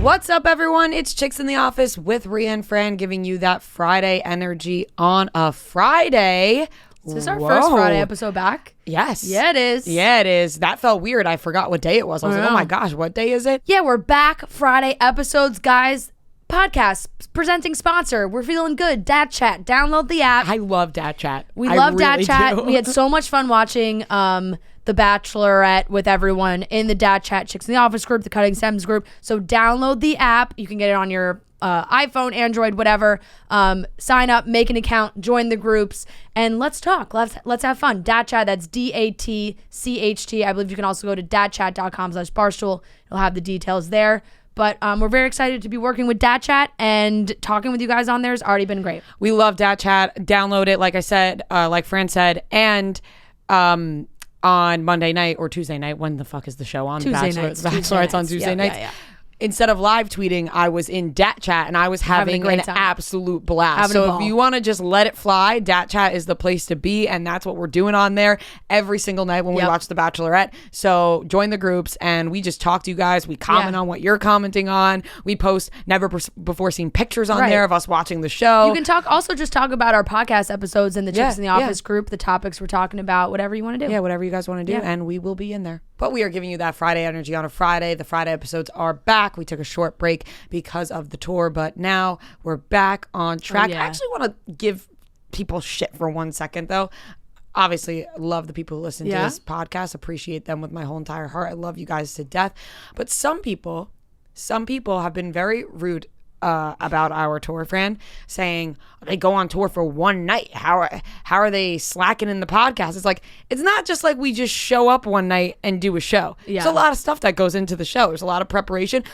What's up, everyone? It's Chicks in the Office with Rhea and Fran giving you that Friday energy on a Friday. Is this our first Friday episode back? Yes. Yeah, it is. Yeah, it is. That felt weird. I forgot what day it was. I was like, oh my gosh, what day is it? Yeah, we're back. Friday episodes, guys. Podcast presenting sponsor. We're feeling good. Dad Chat. Download the app. I love Dad Chat. We love really Dad Chat. do. We had so much fun watching The Bachelorette with everyone in the Dad Chat Chicks in the Office group, the Cutting Stems group. So download the app. You can get it on your iPhone, Android, whatever. Sign up, make an account, join the groups, and let's talk. Let's have fun. Dad Chat, that's DATCHT. I believe you can also go to dadchat.com/barstool. It'll have the details there. But we're very excited to be working with Dad Chat, and talking with you guys on there has already been great. We love Dad Chat. Download it, like I said, like Fran said, and on Monday night or Tuesday night. When the fuck is the show on? Tuesday nights. Bachelorette's on Tuesday nights. Yeah. Instead of live tweeting, I was in Dat Chat and I was having an absolute blast. So if you want to just let it fly, Dat Chat is the place to be, and that's what we're doing on there every single night when we watch The Bachelorette. So join the groups and we just talk to you guys. We comment on what you're commenting on. We post never before seen pictures on there of us watching the show. You can talk about our podcast episodes in the Chicks in the Office group, the topics we're talking about, whatever you want to do. Yeah, whatever you guys want to do, and we will be in there. But we are giving you that Friday energy on a Friday. The Friday episodes are back. We took a short break because of the tour, but now we're back on track. I actually want to give people shit for 1 second, though. Obviously, love the people who listen to this podcast. Appreciate them with my whole entire heart. I love you guys to death. But some people have been very rude about our tour, Fran, saying they go on tour for one night. How are they slacking in the podcast? It's like, it's not just like we just show up one night and do a show. There's a lot of stuff that goes into the show. There's a lot of preparation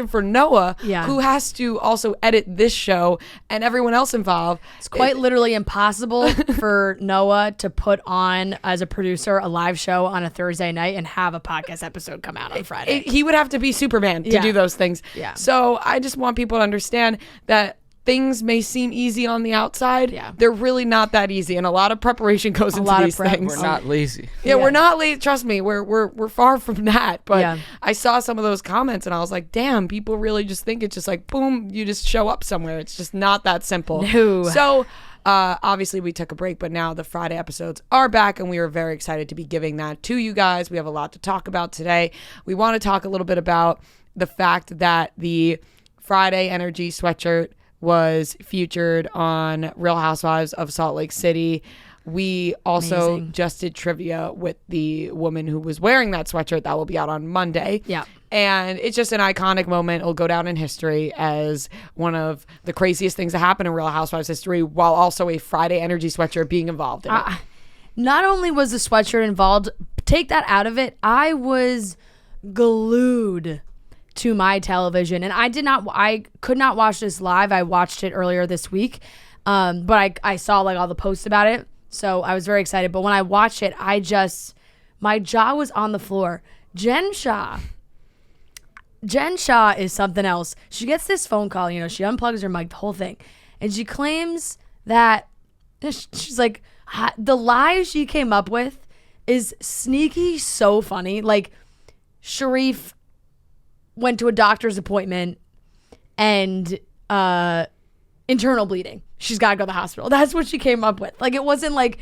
for Noah, who has to also edit this show, and everyone else involved. It's quite literally impossible for Noah to put on, as a producer, a live show on a Thursday night and have a podcast episode come out on Friday. He would have to be Superman to do those things. Yeah. So I just want people to understand that things may seem easy on the outside. They're really not that easy, and a lot of preparation goes into these things. We're not lazy. We're not lazy. Trust me, we're far from that. But I saw some of those comments, and I was like, damn, people really just think it's just like, boom, you just show up somewhere. It's just not that simple. No. So obviously we took a break, but now the Friday episodes are back, and we are very excited to be giving that to you guys. We have a lot to talk about today. We want to talk a little bit about the fact that the Friday Energy sweatshirt was featured on Real Housewives of Salt Lake City. We also just did trivia with the woman who was wearing that sweatshirt. That will be out on Monday. Yeah. And it's just an iconic moment. It'll go down in history as one of the craziest things that happened in Real Housewives history, while also a Friday Energy sweatshirt being involved in it. Not only was the sweatshirt involved, take that out of it, I was glued to my television, and I could not watch this live. I watched it earlier this week, but I saw like all the posts about it, so I was very excited. But when I watched it, my jaw was on the floor. Jen Shah is something else. She gets this phone call, she unplugs her mic, the whole thing, and she claims that she's like, the lie she came up with is sneaky, so funny. Like, Sharif went to a doctor's appointment and internal bleeding. She's got to go to the hospital. That's what she came up with. Like, it wasn't like,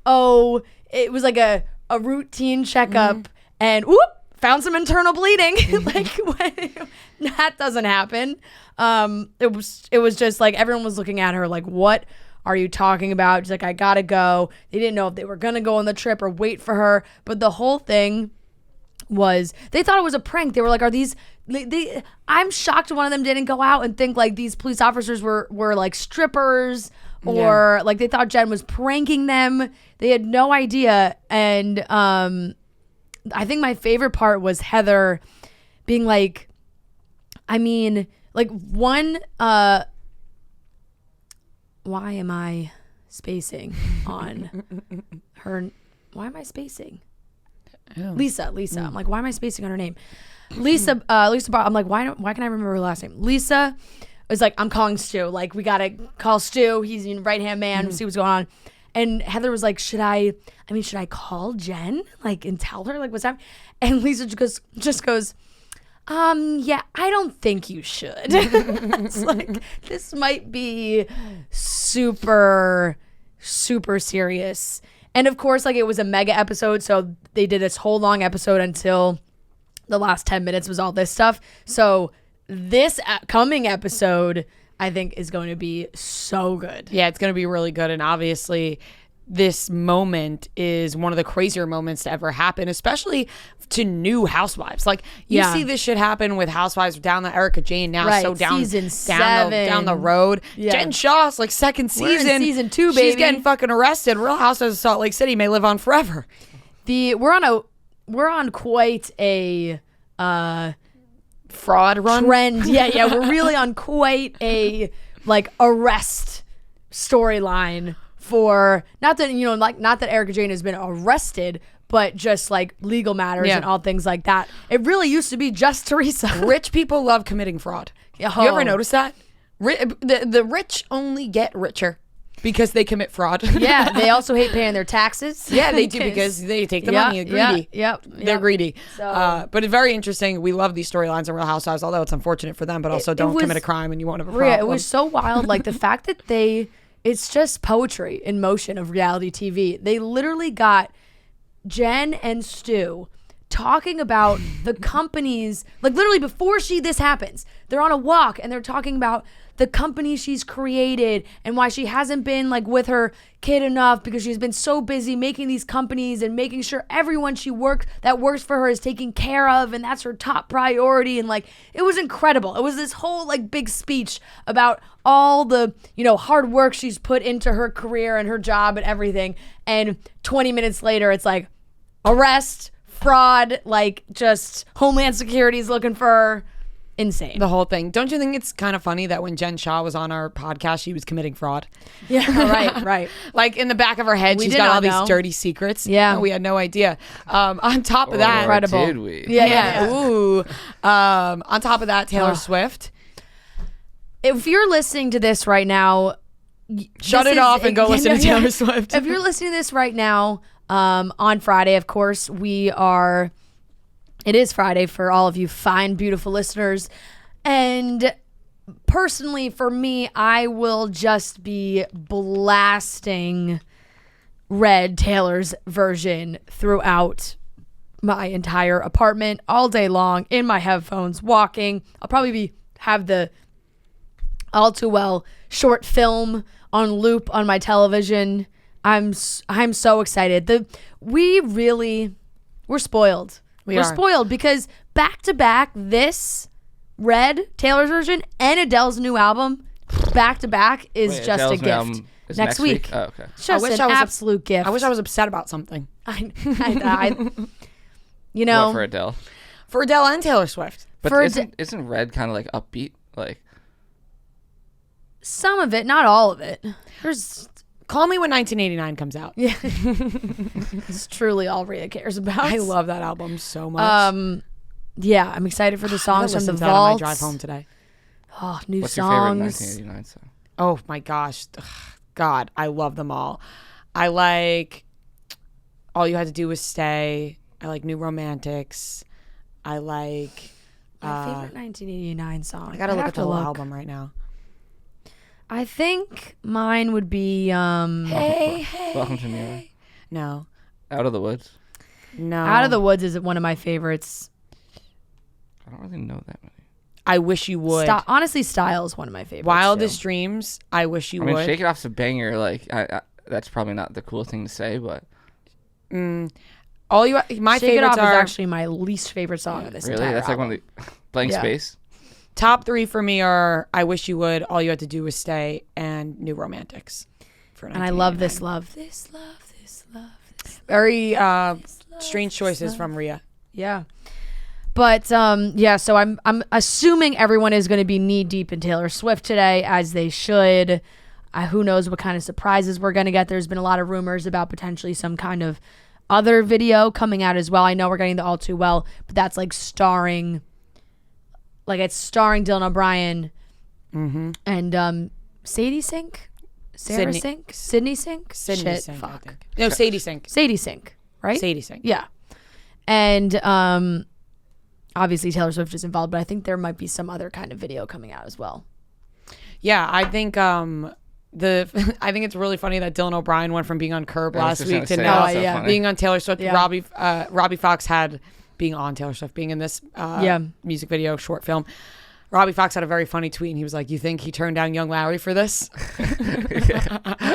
it was like a routine checkup and whoop, found some internal bleeding. Like, that doesn't happen. It was just like everyone was looking at her like, what are you talking about? She's like, I gotta go. They didn't know if they were gonna go on the trip or wait for her. But the whole thing was, they thought it was a prank. They were like, are these I'm shocked one of them didn't go out and think like these police officers were like strippers, or like they thought Jen was pranking them. They had no idea. And I think my favorite part was Heather being like, I mean, like, one, why am I spacing on her? Why am I spacing? Lisa. I'm like, why am I spacing on her name? Lisa Bar. I'm like, why can I remember her last name? Lisa was like, I'm calling Stu. Like, we gotta call Stu. He's your right hand man. See what's going on. And Heather was like, should I call Jen, like, and tell her like what's happening? And Lisa just goes, Yeah, I don't think you should. It's like, this might be super, super serious. And of course, like, it was a mega episode, so they did this whole long episode until the last 10 minutes was all this stuff. So this coming episode, I think, is going to be so good. Yeah, it's going to be really good. And obviously, this moment is one of the crazier moments to ever happen, especially to new housewives. Like, you see this shit happen with housewives down the Erica Jane now, right. so down Season 7. down the road. Yeah. Jen Shaw's like second season. We're in season 2, baby. She's getting fucking arrested. Real Housewives of Salt Lake City may live on forever. We're on quite a fraud run trend. Yeah, we're really on quite a like arrest storyline for not that Erica Jane has been arrested, but just like legal matters and all things like that. It really used to be just Teresa. Rich people love committing fraud. You ever notice that? The rich only get richer because they commit fraud. Yeah, they also hate paying their taxes. Yeah, they do, because they take the money. They're greedy. They're greedy. So, but it's very interesting. We love these storylines in Real Housewives, although it's unfortunate for them, but also don't commit a crime and you won't have a problem. Yeah, it was so wild. Like, the fact that it's just poetry in motion of reality TV. They literally got Jen and Stu talking about the companies, like literally before this happens, they're on a walk and they're talking about the company she's created and why she hasn't been like with her kid enough because she's been so busy making these companies and making sure everyone that works for her is taken care of, and that's her top priority. And like, it was incredible. It was this whole like big speech about all the, hard work she's put into her career and her job and everything. And 20 minutes later, it's like arrest, fraud, like just Homeland Security's looking for her. Insane. The whole thing. Don't you think it's kind of funny that when Jen Shaw was on our podcast, she was committing fraud? Yeah, right. Like, in the back of her head, she's got all these dirty secrets. Yeah. We had no idea. On top of that. Incredible. Did we? Yeah. Ooh. On top of that, Taylor Swift. If you're listening to this right now, shut it off and go listen to Taylor Swift. If you're listening to this right now, on Friday, of course, it is Friday for all of you fine, beautiful listeners. And personally, for me, I will just be blasting Taylor's version throughout my entire apartment all day long in my headphones, walking. I'll probably have the All Too Well short film on loop on my television. I'm so excited. We're spoiled. We're spoiled because back to back, this Taylor's version and Adele's new album back to back is just Adele's a gift. Is next week. Oh, okay. It's just an absolute gift. I wish I was upset about something. I What, for Adele? For Adele and Taylor Swift. But isn't Red kind of like upbeat? Like, some of it, not all of it. There's Call Me When 1989 comes out. Yeah. It's truly all Rhea cares about. I love that album so much. Yeah, I'm excited for the songs from the vaults. vault. On my drive home today. Oh, new what's songs. What's your favorite 1989 song? Oh my gosh. Ugh, God, I love them all. I like All You Had to Do Was Stay. I like New Romantics. I like my favorite 1989 song. I gotta look at the whole album right now. I think mine would be Hey, Welcome to New York. No. Out of the Woods. No. Out of the Woods is one of my favorites. I don't really know that many. I Wish You Would. Honestly, Style is one of my favorites. Wildest Dreams. I Wish You Would. Shake It Off's a banger. Like, that's probably not the coolest thing to say, but My Shake favorites It Off are is actually my least favorite song of this really. entire That's album. like one of the Blank Space. Top 3 for me are I Wish You Would, All You Had to Do Was Stay, and New Romantics. And I love This Love. This love, this love, this love. Very strange choices from Rhea. Yeah. But so I'm assuming everyone is going to be knee deep in Taylor Swift today, as they should. Who knows what kind of surprises we're going to get. There's been a lot of rumors about potentially some kind of other video coming out as well. I know we're getting the All Too Well, but that's like starring Dylan O'Brien and Sadie Sink, Sarah Sink, Sydney Sink, Sydney Sink, fuck. I think. No, Sadie Sink. Sadie Sink, right? Sadie Sink. Yeah, and obviously Taylor Swift is involved, but I think there might be some other kind of video coming out as well. Yeah, I think I think it's really funny that Dylan O'Brien went from being on Curb last week to now being on Taylor Swift. Yeah. Robbie Fox had being on Taylor Swift, being in this music video short film. Robbie Fox had a very funny tweet, and he was like, "You think he turned down Young Larry for this?"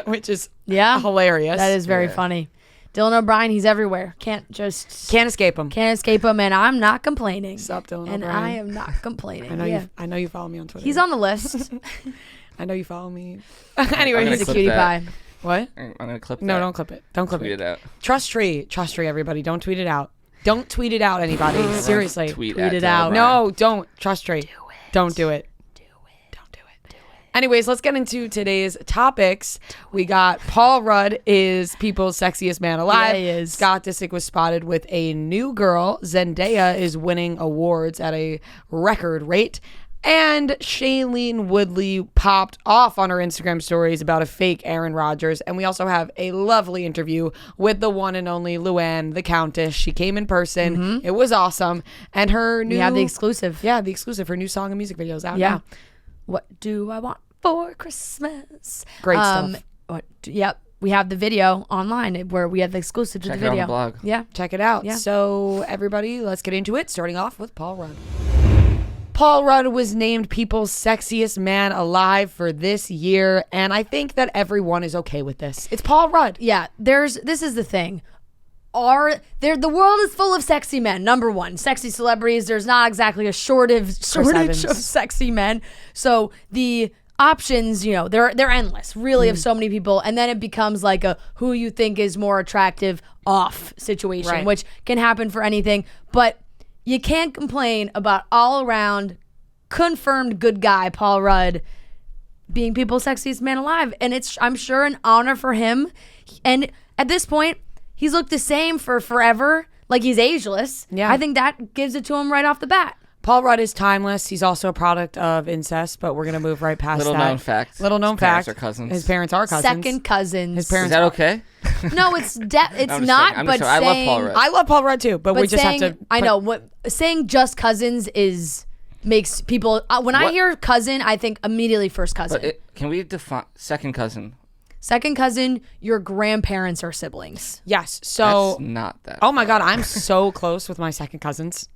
Which is hilarious. That is very funny. Dylan O'Brien, he's everywhere. Can't escape him. And I'm not complaining. What's up, Dylan and O'Brien? I am not complaining. I know you follow me on Twitter. He's on the list. I know you follow me. Anyway, he's a cutie pie. What? I'm gonna clip that. No, don't clip it. Don't clip tweet it out. Trust tree, everybody. Don't tweet it out. Don't tweet it out, anybody. Seriously. Tweet it out. No, don't. Trust tree. Don't do it. Don't do it. Anyways, let's get into today's topics. We got Paul Rudd is people's sexiest man alive. Yeah, he is. Scott Disick was spotted with a new girl. Zendaya is winning awards at a record rate. And Shailene Woodley popped off on her Instagram stories about a fake Aaron Rodgers. And we also have a lovely interview with the one and only Luann, the Countess. She came in person. Mm-hmm. It was awesome. And her new... We have the exclusive. Yeah, the exclusive. Her new song and music video is out now. What do I want for Christmas? Great stuff. Yep. We have the video online where we have the exclusive to the video. Check it out on the blog. Yeah. Check it out. Yeah. So everybody, let's get into it. Starting off with Paul Rudd. Paul Rudd was named People's Sexiest Man Alive for this year, and I think that everyone is okay with this. It's Paul Rudd. Yeah, this is the thing. The world is full of sexy men. Number one, sexy celebrities. There's not exactly a shortage of sexy men. So the options, they're endless, really, of so many people. And then it becomes like a who you think is more attractive off situation, which can happen for anything. But you can't complain about all around confirmed good guy Paul Rudd being people's sexiest man alive. And it's, I'm sure, an honor for him. And at this point, he's looked the same for forever. Like, he's ageless. Yeah. I think that gives it to him right off the bat. Paul Rudd is timeless. He's also a product of incest, but we're going to move right past Little known fact. Little known fact. His parents are cousins. His parents are cousins. Second cousins. His parents Is that okay? No, it's not. But saying, I love Paul Rudd. I love Paul Rudd too, but we just saying, have to. I know what saying just cousins makes people. When I hear cousin, I think immediately first cousin. But can we define second cousin? Second cousin, your grandparents are siblings. Yes. So that's not that. Oh my God, I'm so close with my second cousins.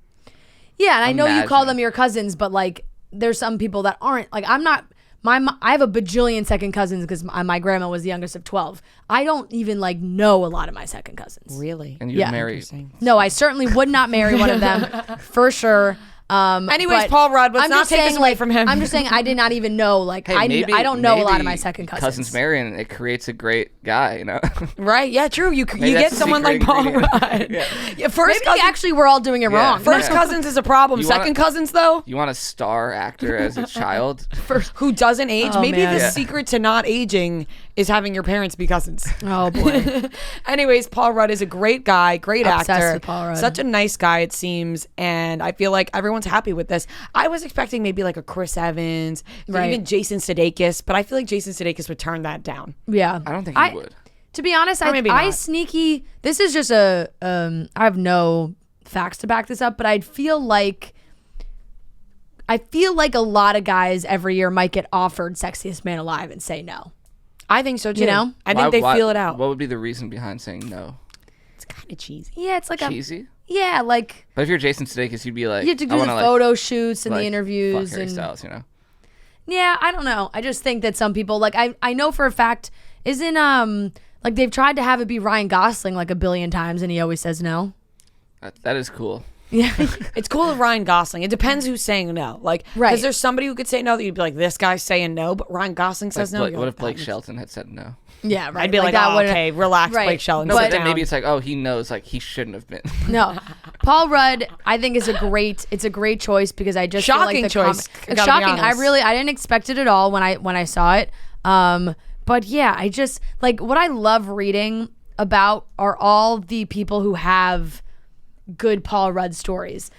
Yeah, and I know you call them your cousins, but like there's some people that aren't. Like I'm not. I have a bajillion second cousins because my grandma was the youngest of 12. I don't even know a lot of my second cousins. Really? And you'd marry. No, I certainly would not marry one of them for sure. Anyways, Paul Rudd, let's not take this away from him. I'm just saying I did not even know. I don't know a lot of my second cousins. Cousins marry, and it creates a great guy, Right? Yeah, true. You get someone like Paul Rudd. Yeah. First, maybe actually we're all doing it wrong. First cousins is a problem. Second cousins, though, you want a star actor as a child who doesn't age. Maybe the secret to not aging is having your parents be cousins. Oh boy. Anyways, Paul Rudd is a great guy, great actor, with Paul Rudd. Such a nice guy it seems, and I feel like everyone's happy with this. I was expecting maybe like a Chris Evans, even Jason Sudeikis, but I feel like Jason Sudeikis would turn that down. Yeah, I don't think he would. To be honest, I sneaky. This is just I have no facts to back this up, but I feel like a lot of guys every year might get offered Sexiest Man Alive and say no. I think so too. I think they feel it out. What would be the reason behind saying no? It's kind of cheesy. Yeah, it's like cheesy. Yeah, like. But if you're Jason Sudeikis, you'd be like, you have to do the photo shoots and the interviews fuck Harry and Styles, Yeah, I don't know. I just think that some people I know for a fact isn't they've tried to have it be Ryan Gosling like a billion times and he always says no. That is cool. Yeah, it's cool with Ryan Gosling. It depends who's saying no. Because there's somebody who could say no that you'd be like, this guy's saying no, but Ryan Gosling says no. What if Blake Shelton had said no? Yeah, right. I'd be like okay, relax, Blake Shelton. No, but then maybe it's he knows he shouldn't have been. No, Paul Rudd, I think is a great choice because I just shocking feel like choice. Shocking. I didn't expect it at all when I saw it. But yeah, I just what I love reading about are all the people who have good Paul Rudd stories.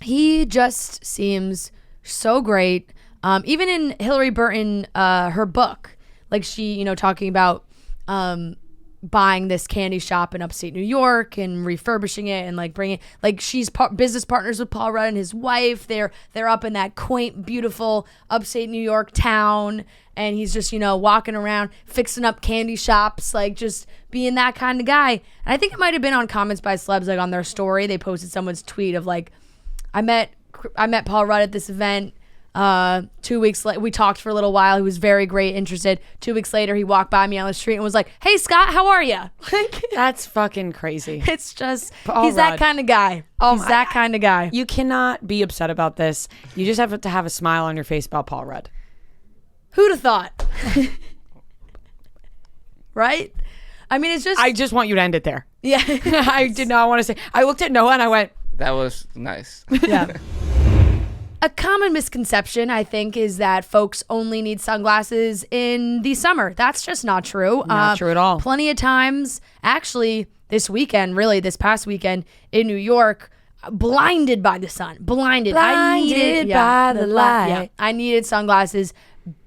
He just seems so great. Even in Hillary Burton, her book, she, talking about buying this candy shop in upstate New York and refurbishing it and like bringing, like she's business partners with Paul Rudd and his wife. They're up in that quaint, beautiful upstate New York town, and he's just, walking around fixing up candy shops, like just being that kind of guy. And I think it might have been on Comments by Celebs, like on their story, they posted someone's tweet of like, I met Paul Rudd at this event. 2 weeks later, we talked for a little while. He was very great, interested. 2 weeks later, he walked by me on the street and was like, "Hey, Scott, how are you?" That's fucking crazy. It's just, Paul he's Rudd. that kind of guy. He's that kind of guy. You cannot be upset about this. You just have to have a smile on your face about Paul Rudd. Who'd have thought? Right? I mean, it's just. I just want you to end it there. Yeah. I did not want to say. I looked at Noah and I went, That was nice. Yeah. A common misconception, I think, is that folks only need sunglasses in the summer. That's just not true. Not true at all. Plenty of times, actually, this past weekend in New York, blinded by the sun. Blinded by the light. Yeah, I needed sunglasses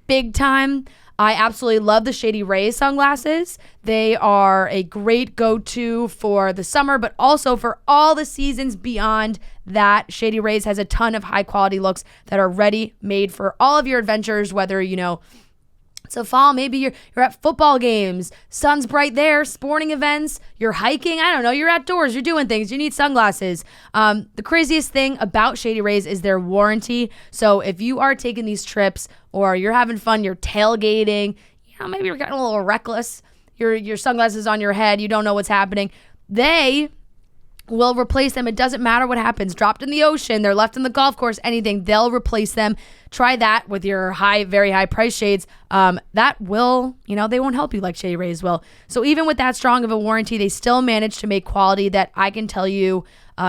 big time. I absolutely love the Shady Rays sunglasses. They are a great go-to for the summer, but also for all the seasons beyond that. Shady Rays has a ton of high-quality looks that are ready-made for all of your adventures, whether, it's a fall, maybe you're at football games, sun's bright there, sporting events, you're hiking, I don't know, you're outdoors, you're doing things, you need sunglasses. The craziest thing about Shady Rays is their warranty. So if you are taking these trips or you're having fun, you're tailgating, maybe you're getting a little reckless, your sunglasses on your head, you don't know what's happening, they will replace them. It doesn't matter what happens. Dropped in the ocean, they're left in the golf course, anything, they'll replace them. Try that with your very high price shades. That will, they won't help you like Shady Rays will. So even with that strong of a warranty, they still manage to make quality that I can tell you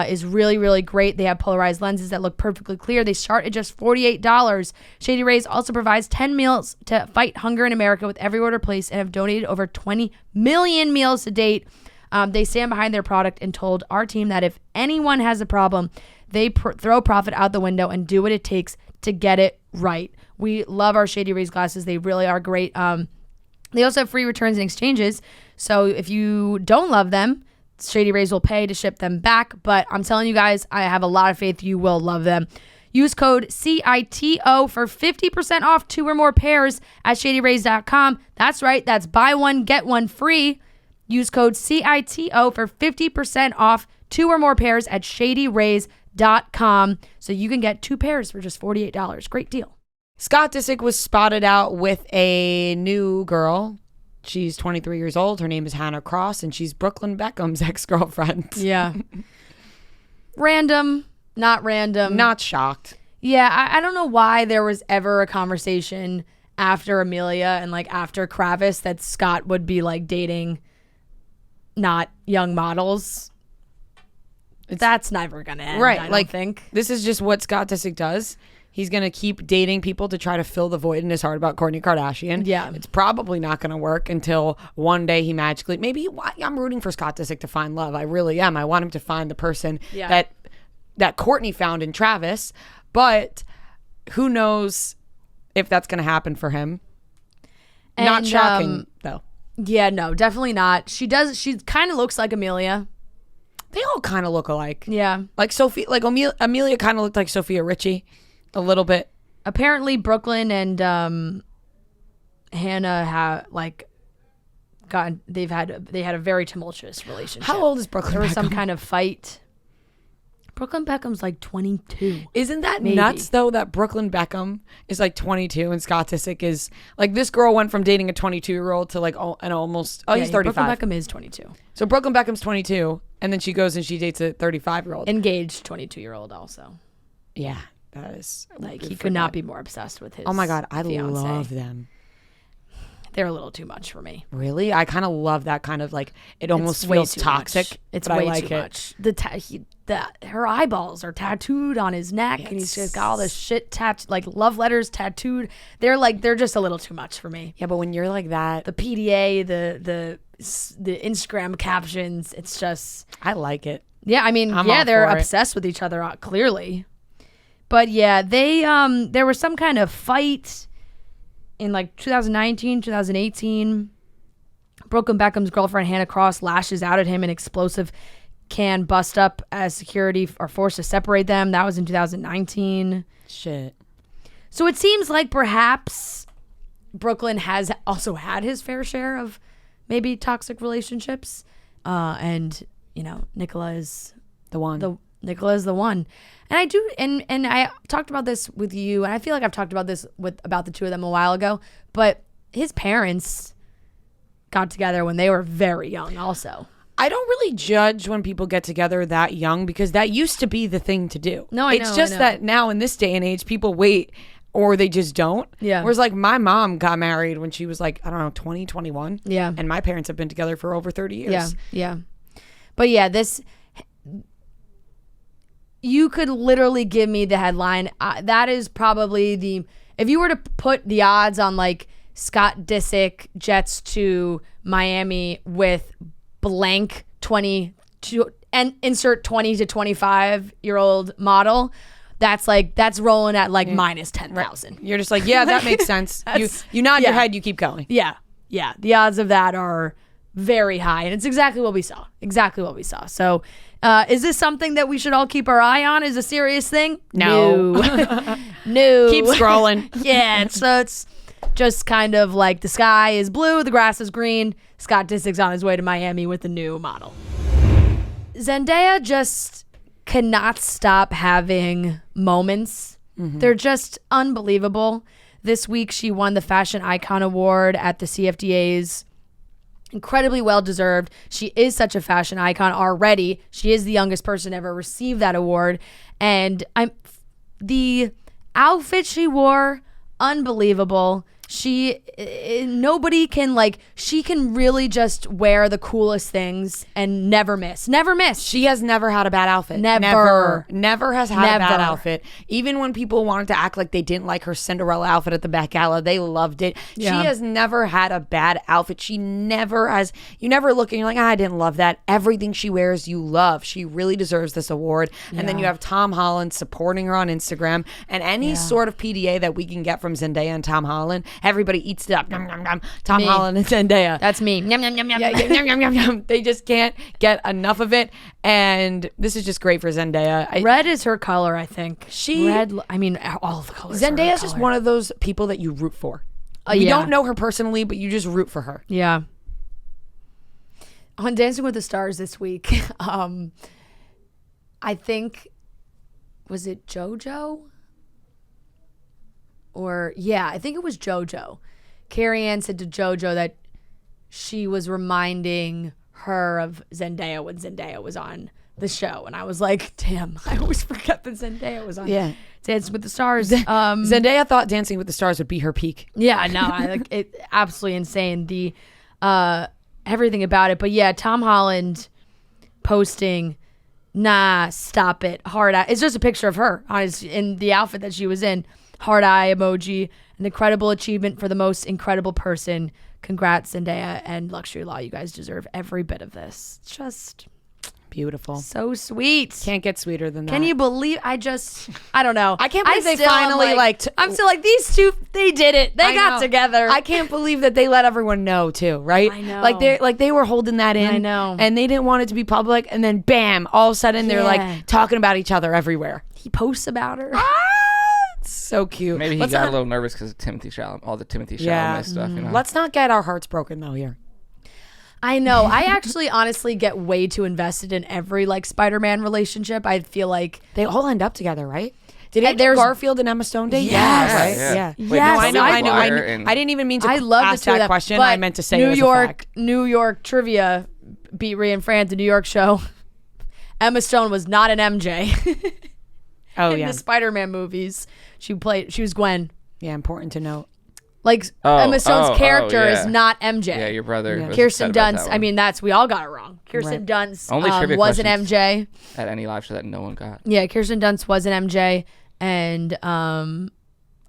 is really, really great. They have polarized lenses that look perfectly clear. They start at just $48. Shady Rays also provides 10 meals to fight hunger in America with every order placed and have donated over 20 million meals to date. They stand behind their product and told our team that if anyone has a problem, they throw profit out the window and do what it takes to get it right. We love our Shady Rays glasses. They really are great. They also have free returns and exchanges. So if you don't love them, Shady Rays will pay to ship them back. But I'm telling you guys, I have a lot of faith you will love them. Use code CITO for 50% off 2 or more pairs at shadyrays.com. That's right. That's buy one, get one free. Use code CITO for 50% off 2 or more pairs at shadyrays.com. So you can get 2 pairs for just $48. Great deal. Scott Disick was spotted out with a new girl. She's 23 years old. Her name is Hannah Cross, and she's Brooklyn Beckham's ex-girlfriend. Yeah. Random, not random. Not shocked. Yeah, I don't know why there was ever a conversation after Amelia and like after Kravis that Scott would be like dating not young models. That's never gonna end, right? I don't think. This is just what Scott Disick does. He's gonna keep dating people to try to fill the void in his heart about Kourtney Kardashian. Yeah, it's probably not gonna work until one day he magically. Maybe I'm rooting for Scott Disick to find love. I really am. I want him to find the person that Kourtney found in Travis. But who knows if that's gonna happen for him? And, not shocking though. Yeah, no, definitely not. She kind of looks like Amelia. They all kind of look alike. Yeah. Like Sophie, like Amelia kind of looked like Sophia Richie a little bit. Apparently Brooklyn and Hannah have they had a very tumultuous relationship. How old is Brooklyn There was Beckham? some kind of fight. Brooklyn Beckham's like 22. Isn't that maybe nuts though that Brooklyn Beckham is like 22 and Scott Disick is like, this girl went from dating a 22-year-old to like he's 35. Brooklyn Beckham is 22. So Brooklyn Beckham's 22 and then she goes and she dates a 35-year-old. Engaged 22-year-old also. Yeah, that is like he could not be more obsessed with his Oh my God, I fiance. love them. They're a little too much for me. Really? I kind of love that kind of like, it almost feels toxic. Much. It's but way I like too much. Her eyeballs are tattooed on his neck, and he's just got all this shit like love letters tattooed. They're just a little too much for me. Yeah, but when you're like that, the PDA, the Instagram captions, it's just, I like it. Yeah, I mean, they're obsessed with each other, clearly. But yeah, they there was some kind of fight in like 2019, 2018. Brooklyn Beckham's girlfriend Hannah Cross lashes out at him. An explosive can bust up as security are forced to separate them. That was in 2019. Shit. So it seems like perhaps Brooklyn has also had his fair share of maybe toxic relationships. And, Nicola is the one. Nicola is the one. And I do, and I talked about this with you, and I feel like I've talked about this about the two of them a while ago, but his parents got together when they were very young also. I don't really judge when people get together that young because that used to be the thing to do. No, I know. It's just that now in this day and age, people wait or they just don't. Yeah. Whereas like my mom got married when she was like, I don't know, 20, 21. Yeah. And my parents have been together for over 30 years. Yeah, yeah. But yeah, you could literally give me the headline. That is probably if you were to put the odds on like Scott Disick Jets to Miami with blank 20 to and insert 20 to 25-year-old model, that's rolling at like minus 10,000. You're just like, yeah, that makes sense. You nod your head, you keep going. Yeah. Yeah. The odds of that are very high. And it's exactly what we saw. So is this something that we should all keep our eye on? Is a serious thing? No. No. Keep scrolling. Yeah. So it's just kind of like the sky is blue, the grass is green. Scott Disick's on his way to Miami with a new model. Zendaya just cannot stop having moments. Mm-hmm. They're just unbelievable. This week she won the Fashion Icon Award at the CFDA's. Incredibly well deserved. She is such a fashion icon already. She is the youngest person to ever receive that award. And the outfit she wore, unbelievable. Nobody can she can really just wear the coolest things and never miss. She has never had a bad outfit. Never has had a bad outfit. Even when people wanted to act like they didn't like her Cinderella outfit at the Met Gala, they loved it. Yeah. She has never had a bad outfit. She never has. You never look and you're like, I didn't love that. Everything she wears, you love. She really deserves this award. Yeah. And then you have Tom Holland supporting her on Instagram. And any sort of PDA that we can get from Zendaya and Tom Holland, everybody eats it up. Nom, nom, nom. Tom Holland and Zendaya. That's me. Yum, yum, yum, yum. Yeah, yum, yum, yum, yum. They just can't get enough of it. And this is just great for Zendaya. Red is her color, I think. All of the colors. Zendaya's just one of those people that you root for. You don't know her personally, but you just root for her. Yeah. On Dancing with the Stars this week, I think, was it JoJo? I think it was JoJo. Carrie Ann said to JoJo that she was reminding her of Zendaya when Zendaya was on the show. And I was like, damn, I always forget that Zendaya was on Dancing with the Stars. Zendaya thought Dancing with the Stars would be her peak. Yeah, no, I like it. Absolutely insane. The everything about it. But yeah, Tom Holland posting, nah, stop it, hard eye. It's just a picture of her in the outfit that she was in. Hard eye emoji. An incredible achievement for the most incredible person. Congrats, Zendaya and Luxury Law. You guys deserve every bit of this. Just beautiful. So sweet. Can't get sweeter than that. Can you believe? I don't know. I can't believe they finally I'm still like, these two, they did it. They got together. I can't believe that they let everyone know too, right? I know. They were holding that in. I know. And they didn't want it to be public. And then bam, all of a sudden they're like talking about each other everywhere. He posts about her. So cute. Maybe he got a little nervous because of Timothy Chalamet, all the Timothy Chalamet stuff. You know? Let's not get our hearts broken though here. I know. I actually honestly get way too invested in every Spider-Man relationship. I feel like they all end up together, right? Did Andrew Garfield and Emma Stone date? Yes. Right? Yeah. Wait, yes. I know. I didn't even mean to ask that question. I meant to say New it was York, a fact. New York trivia beat Rhea and Fran, the New York show. Emma Stone was not an MJ. In the Spider-Man movies. She was Gwen. Yeah, important to note. Emma Stone's character is not MJ. Yeah, your brother. Yeah. Kirsten Dunst. We all got it wrong. Kirsten Dunst was an MJ. At any live show that no one got. Yeah, Kirsten Dunst was an MJ. And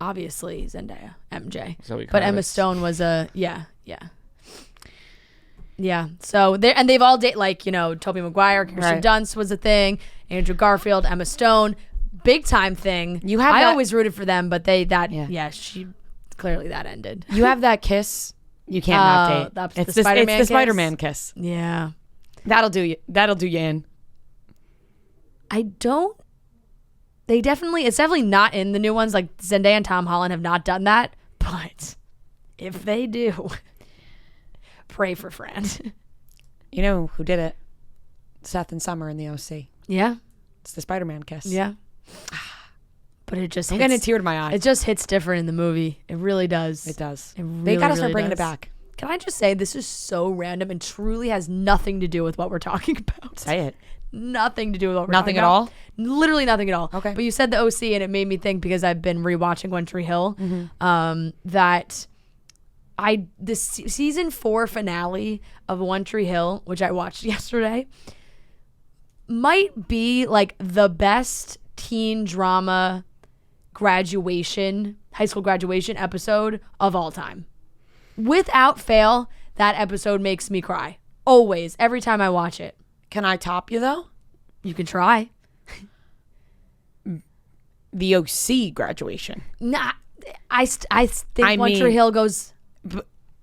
obviously Zendaya, MJ. But Emma Stone was a, yeah. So they've all dated, Tobey Maguire, Kirsten Dunst was a thing. Andrew Garfield, Emma Stone. Big time thing. I always rooted for them, but clearly that ended. You have that kiss You can't not date. That's It's the Spider-Man It's the kiss? Spider-Man kiss. Yeah. That'll do you. That'll do you in. It's definitely not in the new ones. Like Zendaya and Tom Holland have not done that. But if they do, pray for Fran. You know who did it? Seth and Summer in the OC. Yeah. It's the Spider-Man kiss. Yeah. But it just I'm getting a tear to my eye. It just hits different in the movie. It really does. It does. It really, They gotta start really bringing it does. back. Can I just say this is so random and truly has nothing to do with what we're talking about? Say it. Nothing to do with what we're Nothing talking at about. all? Literally nothing at all. Okay. But you said the OC and it made me think, because I've been rewatching One Tree Hill, that the season 4 finale of One Tree Hill, which I watched yesterday, might be like the best teen drama high school graduation episode of all time. Without fail, that episode makes me cry. Always, every time I watch it. Can I top you though? You can try. The OC graduation. Nah, I think One Tree mean, Hill goes.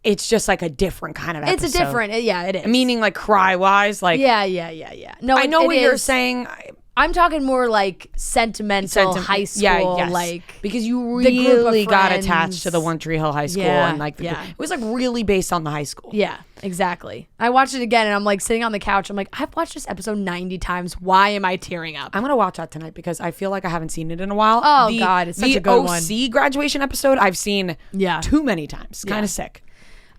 It's just like a different kind of episode. It's a different, yeah, it is. Meaning like cry wise, like Yeah. No, I know it what you're is. saying. I'm talking more like sentimental high school, yes. like because you the group of really got friends. attached to the One Tree Hill High School Yeah, and like yeah. it was like really based on the high school. Yeah, exactly. I watched it again and I'm like sitting on the couch. I'm like, I've watched this episode 90 times. Why am I tearing up? I'm gonna watch that tonight because I feel like I haven't seen it in a while. Oh, God, it's such a good one. The OC graduation episode I've seen too many times. Kind of sick.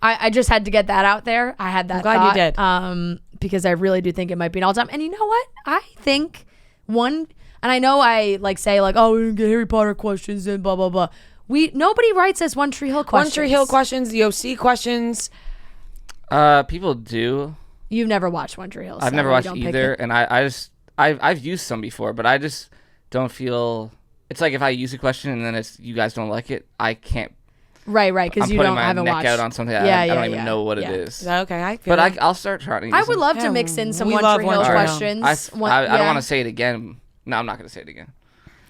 I just had to get that out there. I had that. I'm glad you did. Because I really do think it might be an all-time. And you know what? I think and I know I like say like, oh, we didn't get Harry Potter questions and blah blah blah. Nobody writes us One Tree Hill questions. One Tree Hill questions, the OC questions. People do. You've never watched One Tree Hill. I've never watched either, and I've used some before, but I just don't feel. It's like if I use a question and then you guys don't like it, I can't. Right, because you haven't watched. Out on something. I don't even know what it is. Okay, I feel But like I'll start trying to. I would love to mix in some we One love Tree One Hill Tree Hill. questions. I don't want to say it again. No, I'm not going to say it again.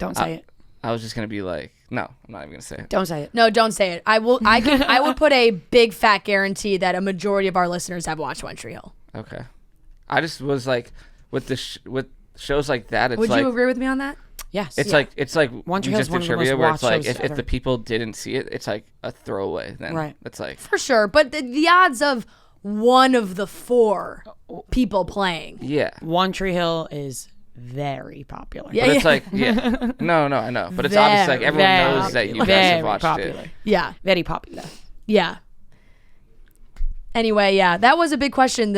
Don't say it. I was just going to be like, no, I'm not even going to say it. Don't say it. No, don't say it. I will put a big fat guarantee that a majority of our listeners have watched One Tree Hill. Okay. I just was like, with with shows like that, it's Would like. you agree with me on that? Yes. It's like One Tree you Hill just is one did of the most trivia where it's watched like shows if ever. the people didn't see it, it's like a throwaway. Then Right. It's like For sure. But the odds of one of the 4 people playing. yeah. One Tree Hill is very popular. Yeah. But it's like no, I know. But it's obvious like everyone Very knows that you guys very have watched popular. it. Yeah. Very popular. Yeah. Anyway, yeah, that was a big question.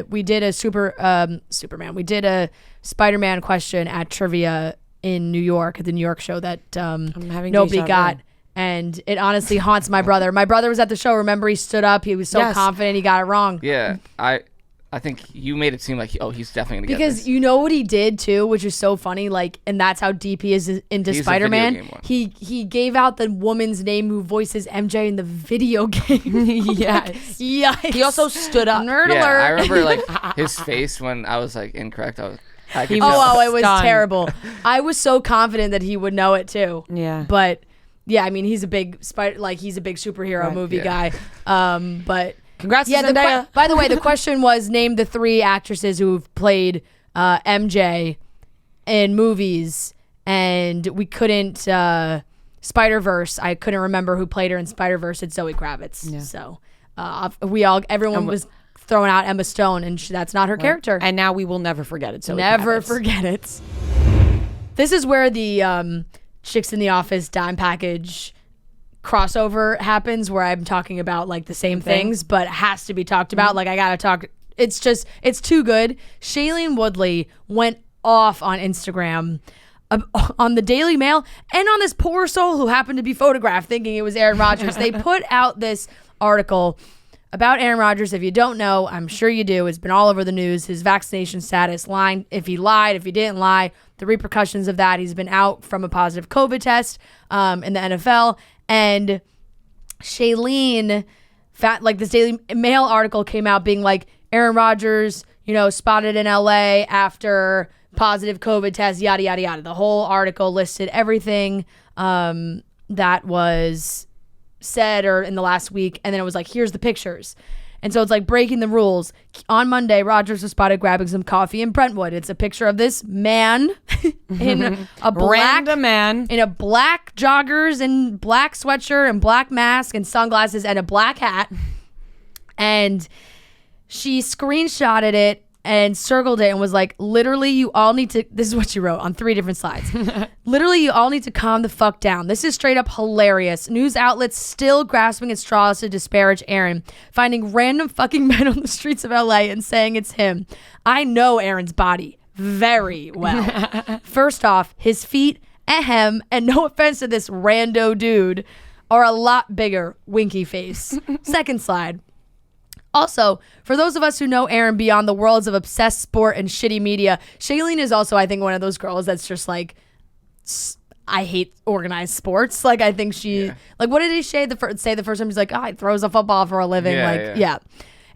We did a Superman. We did a Spider-Man question at trivia in New York at the New York show that having nobody deja got. vu. And it honestly haunts my brother. My brother was at the show. Remember, he stood up. He was so Yes. confident he got it wrong. Yeah. I think you made it seem like he's definitely gonna get Because this. you know what he did too, which is so funny, like, and that's how deep he is into He's a Spider-Man. video game one. He gave out the woman's name who voices MJ in the video game. Yes. Yikes. He also stood up. Nerd Yeah, alert. I remember like his face when I was like incorrect. I could He tell. was- It was stunned. terrible. I was so confident that he would know it too. Yeah. But yeah, I mean, he's a big he's a big superhero Right. movie Yeah. guy. But Congrats yeah, to Zendaya. by the way, the question was name the 3 actresses who've played MJ in movies, and we couldn't Spider-Verse. I couldn't remember who played her in Spider-Verse. It's Zoe Kravitz. Yeah. So everyone was throwing out Emma Stone, and that's not her character. And now we will never forget it. So Never forget it. This is where the Chicks in the Office dime package crossover happens, where I'm talking about like the same things, but it has to be talked about. Like I gotta talk. It's too good. Shailene Woodley went off on Instagram, on the Daily Mail, and on this poor soul who happened to be photographed thinking it was Aaron Rodgers. They put out this article about Aaron Rodgers. If you don't know, I'm sure you do. It's been all over the news. His vaccination status, if he lied, if he didn't lie, the repercussions of that. He's been out from a positive COVID test in the NFL. And Shailene, like this Daily Mail article came out being like, Aaron Rodgers, spotted in LA after positive COVID test, yada, yada, yada. The whole article listed everything that was said or in the last week, and then it was like, here's the pictures. And so it's like breaking the rules. On Monday, Rodgers was spotted grabbing some coffee in Brentwood. It's a picture of this man in a random man in a black joggers and black sweatshirt and black mask and sunglasses and a black hat. And she screenshotted it and circled it and was like, literally, you all need to, this is what she wrote on 3 different slides. Literally, you all need to calm the fuck down. This is straight up hilarious. News outlets still grasping at straws to disparage Aaron, finding random fucking men on the streets of LA and saying it's him. I know Aaron's body very well. First off, his feet, and no offense to this rando dude, are a lot bigger, winky face. Second slide. Also, for those of us who know Aaron beyond the worlds of obsessed sport and shitty media, Shailene is also, I think, one of those girls that's just like, I hate organized sports. Like, I think she, like, what did he say the first time? He's like, he throws a football for a living. Yeah.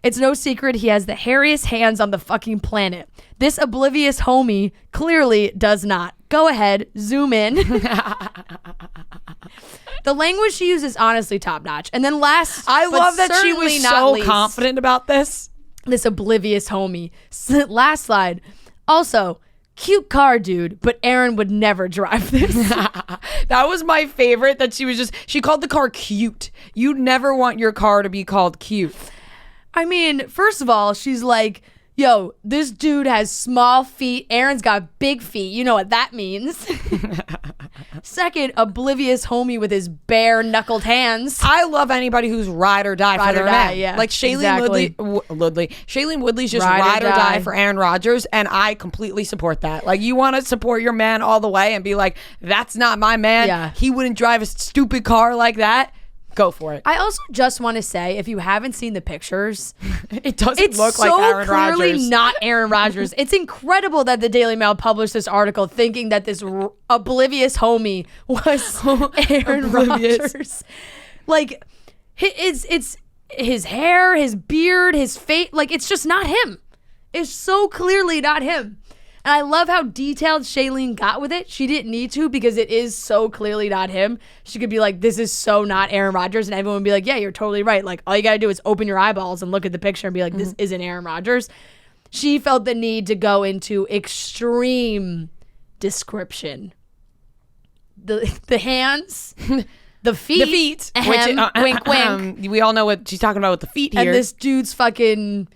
It's no secret he has the hairiest hands on the fucking planet. This oblivious homie clearly does not. Go ahead, zoom in. The language she uses honestly top notch. And then last, I love that she was so least, confident about this. This oblivious homie. Last slide. Also, cute car, dude, but Aaron would never drive this. That was my favorite, that she called the car cute. You'd never want your car to be called cute. I mean, first of all, she's like, yo, this dude has small feet. Aaron's got big feet. You know what that means. Second, oblivious homie with his bare knuckled hands. I love anybody who's ride or die for their man. Yeah, like Shailene Woodley. Shailene Woodley's just ride or die for Aaron Rodgers, and I completely support that. Like, you want to support your man all the way and be like, that's not my man. Yeah. He wouldn't drive a stupid car like that. Go for it. I also just want to say, if you haven't seen the pictures, it doesn't look like Aaron Rodgers. It's so clearly not Aaron Rodgers. It's incredible that the Daily Mail published this article thinking that this oblivious homie was Aaron Rodgers. Like, it's his hair, his beard, his face. Like, it's just not him. It's so clearly not him. And I love how detailed Shailene got with it. She didn't need to, because it is so clearly not him. She could be like, this is so not Aaron Rodgers. And everyone would be like, yeah, you're totally right. Like, all you got to do is open your eyeballs and look at the picture and be like, this isn't Aaron Rodgers. She felt the need to go into extreme description. The hands, the feet. Wink, wink. We all know what she's talking about with the feet here. And this dude's fucking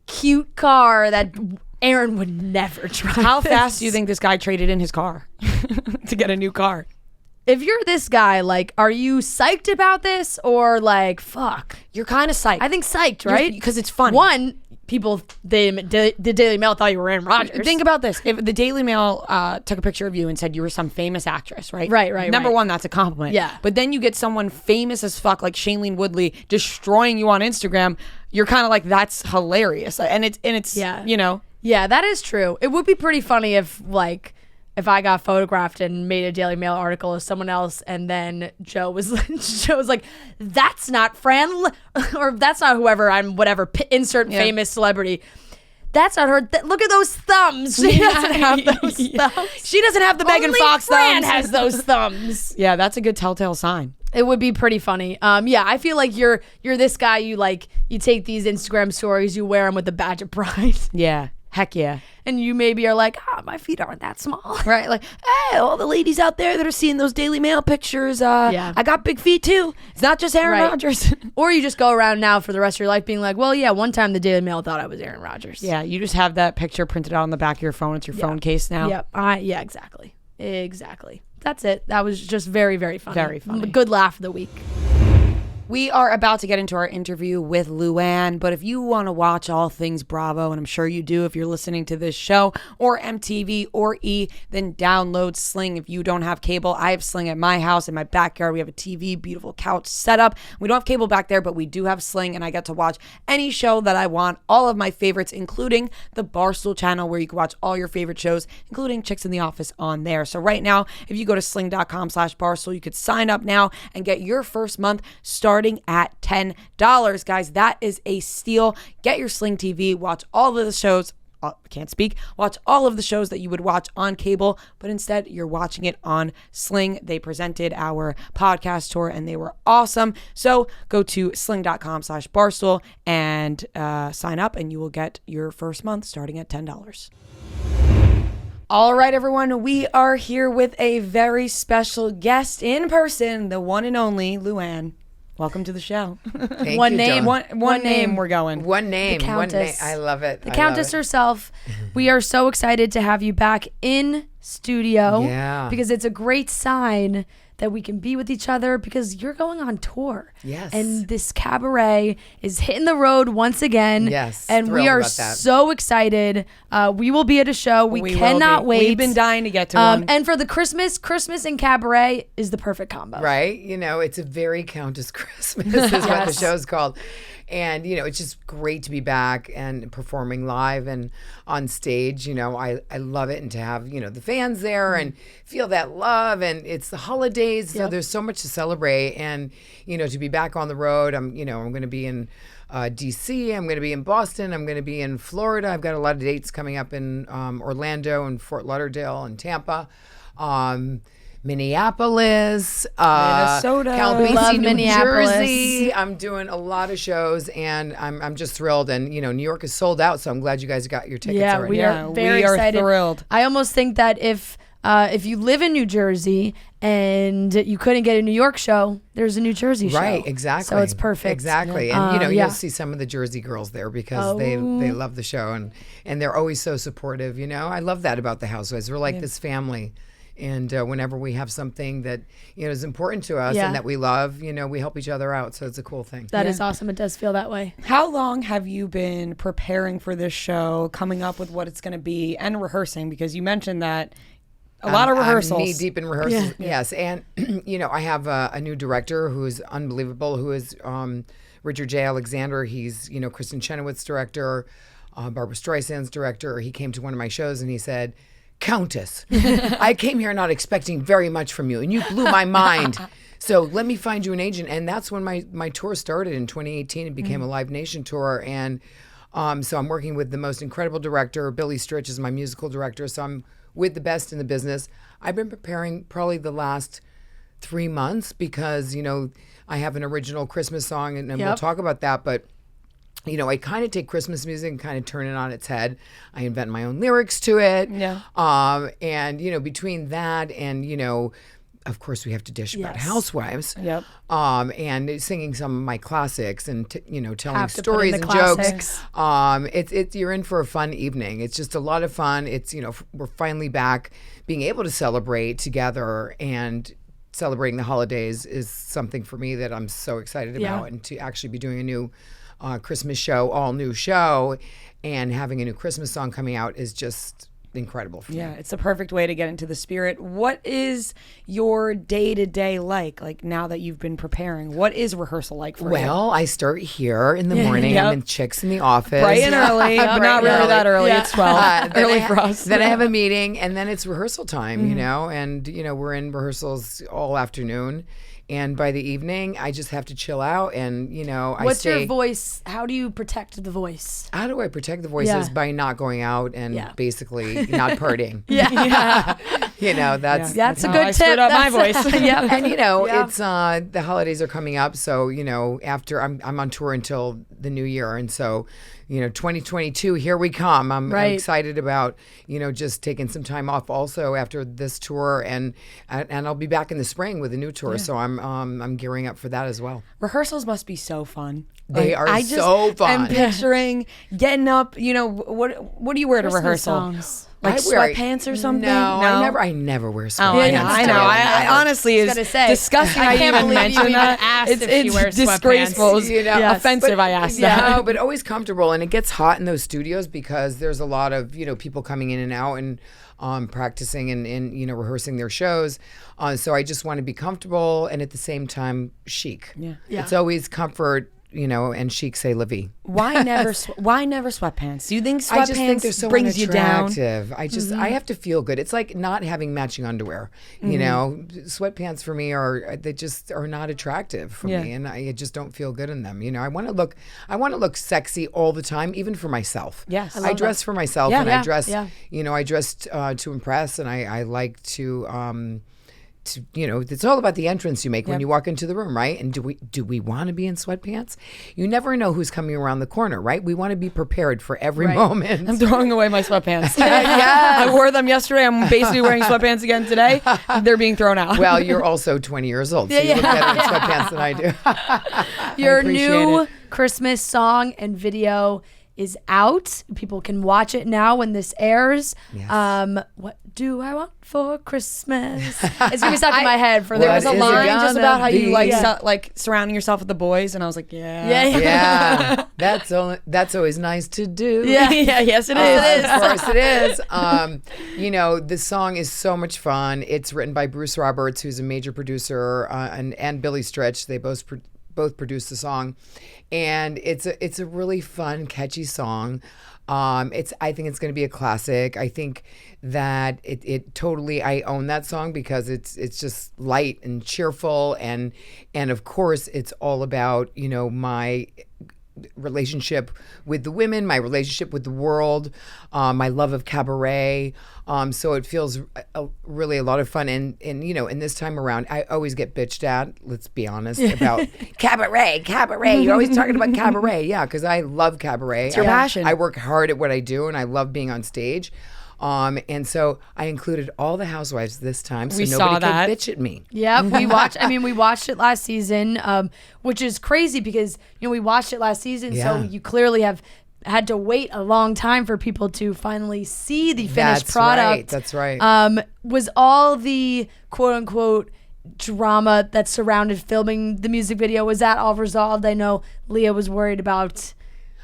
cute car that Aaron would never drive. How fast do you think this guy traded in his car to get a new car? If you're this guy, like, are you psyched about this, or like, fuck? You're kind of psyched. I think psyched, right? Because it's funny. One, people, the Daily Mail thought you were Aaron Rodgers. Think about this. If the Daily Mail took a picture of you and said you were some famous actress, right? Right. Number one, that's a compliment. Yeah. But then you get someone famous as fuck like Shailene Woodley destroying you on Instagram. You're kind of like, that's hilarious. And it's you know. Yeah, that is true. It would be pretty funny if I got photographed and made a Daily Mail article of someone else, and then Joe was like, that's not Fran, or that's not whoever I'm, whatever, insert famous celebrity. That's not her. Look at those thumbs. She doesn't have those thumbs. She doesn't have the Megan Fox Fran thumbs. has those thumbs. Yeah, that's a good telltale sign. It would be pretty funny. Yeah, I feel like you're this guy. You take these Instagram stories, you wear them with a badge of pride. Yeah. Heck yeah. And you maybe are like, my feet aren't that small. Right? Like, hey, all the ladies out there that are seeing those Daily Mail pictures, I got big feet too. It's not just Aaron Rodgers. Or you just go around now for the rest of your life being like, well, yeah, one time the Daily Mail thought I was Aaron Rodgers. Yeah, you just have that picture printed out on the back of your phone. It's your phone case now. Yep. Yeah, exactly. That's it. That was just very, very funny. Very funny. Good laugh of the week. We are about to get into our interview with Luann, but if you want to watch all things Bravo, and I'm sure you do if you're listening to this show, or MTV or E, then download Sling. If you don't have cable, I have Sling at my house. In my backyard, we have a TV, beautiful couch setup. We don't have cable back there, but we do have Sling, and I get to watch any show that I want, all of my favorites, including the Barstool channel, where you can watch all your favorite shows, including Chicks in the Office on there. So right now, if you go to sling.com/Barstool, you could sign up now and get your first month starting at $10. Guys, that is a steal. Get your Sling TV, watch all of the shows watch all of the shows that you would watch on cable, but instead you're watching it on Sling. They presented our podcast tour and they were awesome. So go to sling.com/barstool and sign up, and you will get your first month starting at $10. All right, everyone, we are here with a very special guest in person, the one and only Luann. Welcome to the show. Thank One you, name. Dawn. One name we're going. One name. The Countess. I love it. The Countess herself. We are so excited to have you back in studio. Yeah. Because it's a great sign that we can be with each other, because you're going on tour. Yes. And this cabaret is hitting the road once again. Yes, And we thrilled are about that. so excited. We will be at a show. We will cannot be. wait. We've been dying to get to one. And for the Christmas and cabaret is the perfect combo. Right? You know, it's a very Countess Christmas is what the show's called. And, you know, it's just great to be back and performing live and on stage. You know, I love it. And to have, you know, the fans there and feel that love. And it's the holidays. So there's so much to celebrate. And, you know, to be back on the road, I'm going to be in DC. I'm going to be in Boston. I'm going to be in Florida. I've got a lot of dates coming up in Orlando and Fort Lauderdale and Tampa. Minneapolis, Minnesota. Calabasas, Love New Minneapolis. Jersey. I'm doing a lot of shows, and I'm just thrilled. And you know, New York is sold out, so I'm glad you guys got your tickets Yeah, already. we Yeah, are very we are excited. thrilled. I almost think that if you live in New Jersey and you couldn't get a New York show, there's a New Jersey show. Right, exactly. So it's perfect. Exactly. And you know, yeah. you'll see some of the Jersey girls there because they love the show and they're always so supportive, you know. I love that about the Housewives. We're like this family. And whenever we have something that, you know, is important to us Yeah. and that we love, you know, we help each other out. So it's a cool thing. That is awesome. It does feel that way. How long have you been preparing for this show, coming up with what it's going to be, and rehearsing? Because you mentioned that a lot of rehearsals. I'm knee deep in rehearsals. Yes. And, you know, I have a new director who is unbelievable, who is Richard J. Alexander. He's, you know, Kristen Chenoweth's director, Barbara Streisand's director. He came to one of my shows and he said, "Countess, I came here not expecting very much from you, and you blew my mind. So let me find you an agent." And that's when my tour started in 2018. It became a Live Nation tour. And so I'm working with the most incredible director. Billy Stritch is my musical director. So I'm with the best in the business. I've been preparing probably the last 3 months because, you know, I have an original Christmas song, and we'll talk about that. But you know, I kind of take Christmas music and kind of turn it on its head. I invent my own lyrics to it. Yeah. And, you know, between that and, you know, of course we have to dish about housewives. Yep. And singing some of my classics and, you know, telling Have to put in stories the and classics. jokes. It's you're in for a fun evening. It's just a lot of fun. It's, you know, we're finally back being able to celebrate together, and celebrating the holidays is something for me that I'm so excited about. And to actually be doing a new Christmas show, all new show, and having a new Christmas song coming out is just incredible for me. Yeah, it's the perfect way to get into the spirit. What is your day-to-day like now that you've been preparing? What is rehearsal like for you? Well, I start here in the morning. Yep. I'm in Chicks in the office. Bright and early, but not really that early. Yeah. It's 12. Then Early I, for us. Then I have a meeting, and then it's rehearsal time, you know, and, you know, we're in rehearsals all afternoon. And by the evening, I just have to chill out, and, you know, What's your voice? How do you protect the voice? How do I protect the voices? Yeah. By not going out and basically not partying. Yeah. You know, that's That's a how good I tip. screwed up my That's- voice. Yeah. And you know, it's the holidays are coming up, so you know, after I'm on tour until the new year, and so, you know, 2022, here we come. I'm excited about, you know, just taking some time off also after this tour, and I'll be back in the spring with a new tour, so I'm gearing up for that as well. Rehearsals must be so fun. They are so fun. I'm picturing getting up. You know, what do you wear to Christmas rehearsal? songs. Like I wear- sweatpants or something? No, I never wear sweatpants. Oh, I know. I honestly is gonna say, disgusting. I I can't even believe you mention even that. asked if she It's wears disgraceful. sweatpants. You know, Yes. Offensive. I asked No, that. but always comfortable, and it gets hot in those studios because there's a lot of, you know, people coming in and out and practicing and you know, rehearsing their shows. So I just want to be comfortable and at the same time chic. Yeah. It's always comfort and chic say la vie. Why never sweatpants? Do you think I just think they're sweatpants so brings you down? unattractive. I have to feel good. It's like not having matching underwear. Sweatpants for me they just are not attractive for me, and I just don't feel good in them. I want to look sexy all the time, even for myself. Yes, I dress for myself, and I dress. Yeah. I dress to impress, and I like to. It's all about the entrance you make when you walk into the room, right? And do we want to be in sweatpants? You never know who's coming around the corner, right? We want to be prepared for every moment. I'm throwing away my sweatpants. I wore them yesterday. I'm basically wearing sweatpants again today. They're being thrown out. Well, you're also 20 years old, so you look better in sweatpants than I do. Your new Christmas song and video is out. People can watch it now when this airs. Yes. What do I want for Christmas? It's gonna be stuck in my head for There was a What is it line just gonna about how you be? like surrounding yourself with the boys, and I was like, Yeah, that's always nice to do. yes, it is. Of course it is. The song is so much fun. It's written by Bruce Roberts, who's a major producer, and Billy Stritch. They both produced the song, and it's a really fun, catchy song. I think it's going to be a classic. I think that it totally, I own that song because it's just light and cheerful, and of course it's all about my relationship with the women, my relationship with the world, my love of cabaret. So it feels really a lot of fun. And and this time around, I always get bitched at, let's be honest, about cabaret. You're always talking about cabaret. Yeah, because I love cabaret. It's your passion. I work hard at what I do, and I love being on stage. And so I included all the housewives this time, so We nobody saw that. could bitch at me. Yeah, we watched it last season, which is crazy because we watched it last season, so you clearly have had to wait a long time for people to finally see the finished product. That's right. Was all the quote unquote drama that surrounded filming the music video, was that all resolved? I know Leah was worried about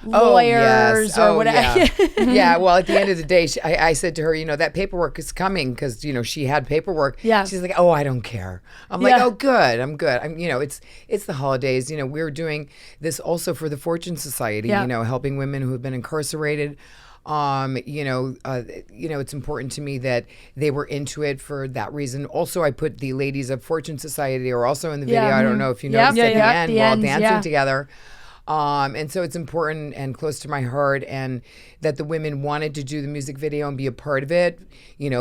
lawyers or whatever. Yeah, well, at the end of the day, I said to her, that paperwork is coming because, she had paperwork. Yeah. She's like, oh, I don't care. I'm like, oh, good. I'm good. It's the holidays. We're doing this also for the Fortune Society, helping women who have been incarcerated. It's important to me that they were into it for that reason. Also, I put the ladies of Fortune Society are also in the video. I don't know if you noticed at the end, while dancing together. And so it's important and close to my heart, and that the women wanted to do the music video and be a part of it,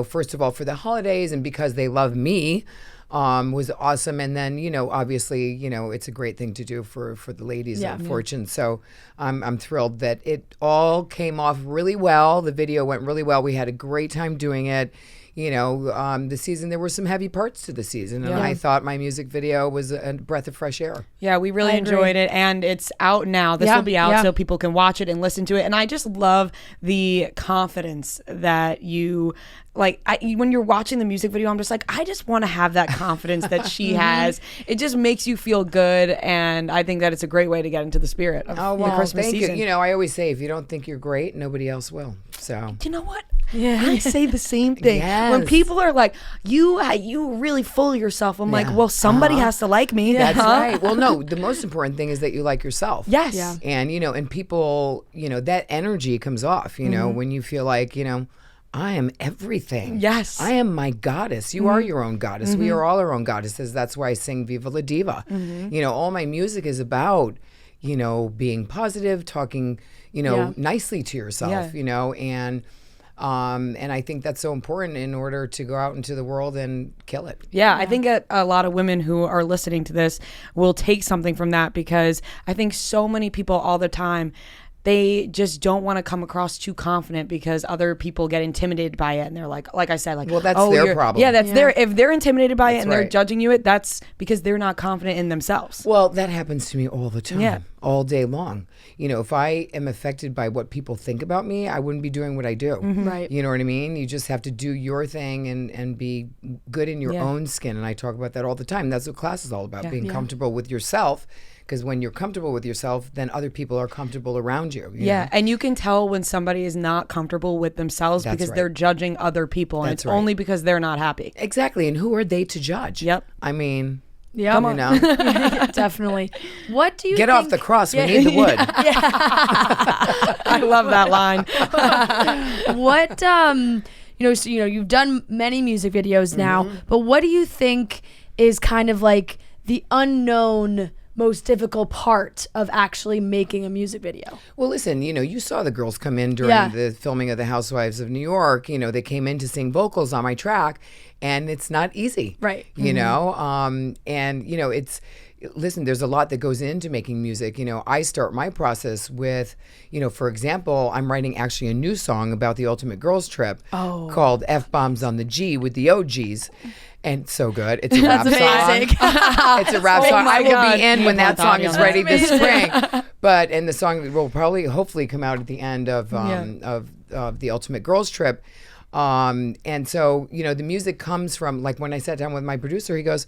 first of all for the holidays and because they love me, was awesome. And then, obviously, it's a great thing to do for the ladies of Fortune. So I'm thrilled that it all came off really well. The video went really well. We had a great time doing it. The season, there were some heavy parts to the season, and I thought my music video was a breath of fresh air. Yeah, we really enjoyed it, and it's out now. This will be out so people can watch it and listen to it. And I just love the confidence that you when you're watching the music video, I'm just like, I just want to have that confidence that she has. It just makes you feel good, and I think that it's a great way to get into the spirit of the Christmas season. You. I always say, if you don't think you're great, nobody else will. So you know what? I say the same thing. Yes. When people are like, you really full of yourself, I'm like, well, somebody has to like me. That's right. Well, no, the most important thing is that you like yourself. Yes. Yeah. And, and people, that energy comes off, when you feel like, I am everything. Yes. I am my goddess. You are your own goddess. We are all our own goddesses. That's why I sing Viva la Diva. All my music is about, being positive, talking, nicely to yourself, and I think that's so important in order to go out into the world and kill it. Yeah, I think a lot of women who are listening to this will take something from that, because I think so many people all the time, they just don't want to come across too confident because other people get intimidated by it, and they're like I said, like, well, that's their problem. Yeah, that's their, if they're intimidated by it and they're right. judging you, that's because they're not confident in themselves. Well, that happens to me all the time. Yeah. All day long. If I am affected by what people think about me, I wouldn't be doing what I do. Right. You know what I mean? You just have to do your thing and be good in your own skin. And I talk about that all the time. That's what class is all about, being comfortable with yourself. Because when you're comfortable with yourself, then other people are comfortable around you. You know? And you can tell when somebody is not comfortable with themselves because they're judging other people, and it's only because they're not happy. Exactly. And who are they to judge? Yep. I mean, Yeah, Come on. You know, definitely. What do you get think? off the cross. We need the wood. I love that line. What so you've done many music videos now, but what do you think is kind of like the unknown most difficult part of actually making a music video? Well, listen, you saw the girls come in during the filming of The Housewives of New York. They came in to sing vocals on my track, and it's not easy. Right. Listen, there's a lot that goes into making music. I start my process with, for example, I'm writing actually a new song about the Ultimate Girls Trip called F-Bombs on the G with the OGs. And it's so good. It's a rap song. It's a rap song. I will be in when that song is ready this spring. And the song will hopefully come out at the end of the Ultimate Girls Trip. And so, the music comes from, like, when I sat down with my producer, he goes,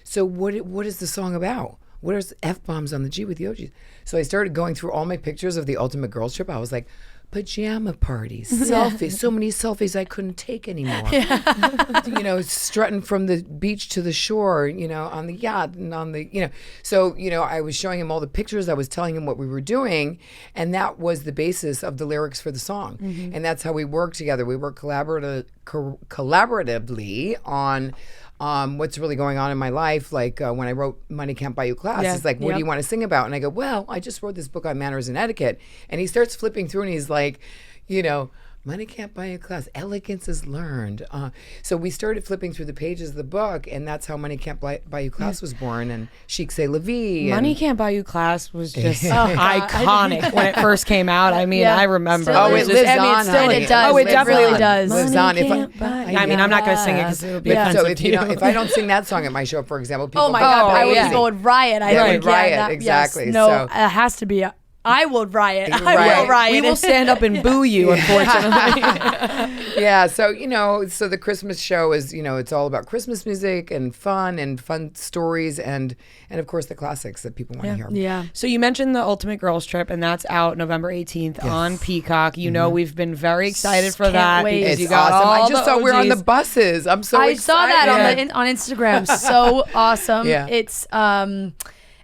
so what is the song about? What is F-Bombs on the G with the OGs? So I started going through all my pictures of the Ultimate Girls Trip. I was like, pajama parties, selfies, so many selfies I couldn't take anymore. Strutting from the beach to the shore, on the yacht and on the, So, I was showing him all the pictures. I was telling him what we were doing. And that was the basis of the lyrics for the song. And that's how we worked together. We worked collaboratively on what's really going on in my life. Like when I wrote Money Can't Buy You Class, it's like, what do you want to sing about? And I go, well, I just wrote this book on manners and etiquette. And he starts flipping through and he's like, Money Can't Buy You Class, elegance is learned. So we started flipping through the pages of the book, and that's how Money Can't Buy You Class was born, and Chic C'est La Vie. Money Can't Buy You Class was just iconic when it first came out. I mean, I remember. It lives on. It does. Oh, it definitely really does. Lives on. I mean, I'm not going to sing it because it would be offensive so if I don't sing that song at my show, for example, people Oh my God, go, people would riot. Riot, exactly. Yes. No, it has to be. I will riot. I will riot. We will stand up and boo you, unfortunately. Yeah, so so the Christmas show is, it's all about Christmas music and fun stories and of course the classics that people want to hear. Yeah. So you mentioned the Ultimate Girls Trip, and that's out November 18th on Peacock. We've been very excited for that. Wait. Because It's you got awesome. all I just the saw we're on the OGs. buses. I'm so excited. I saw that on Instagram. So awesome. Yeah. It's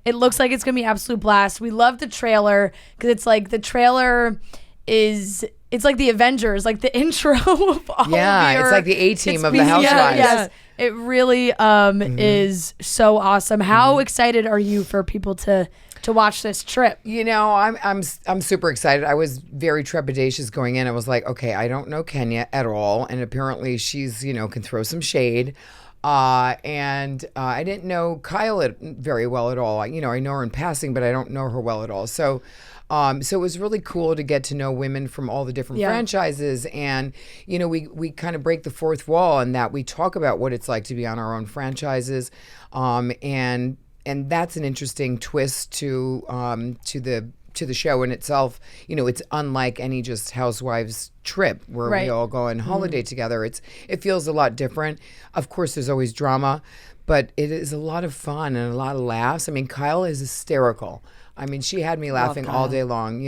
it looks like it's gonna be absolute blast. We love the trailer because it's like the trailer is. It's like the Avengers, like the intro of all it's like the A-team of the Housewives. Yes. It really is so awesome. How excited are you for people to watch this trip? I'm super excited. I was very trepidatious going in. I was like, okay, I don't know Kenya at all, and apparently she's can throw some shade. And I didn't know Kyle very well at all. I know her in passing, but I don't know her well at all. So it was really cool to get to know women from all the different franchises. And, we kind of break the fourth wall in that we talk about what it's like to be on our own franchises. And that's an interesting twist to the show in itself. It's unlike any just housewives trip where we all go on holiday together. It feels a lot different. Of course, there's always drama, but it is a lot of fun and a lot of laughs. I mean, Kyle is hysterical. I mean, she had me laughing all day long,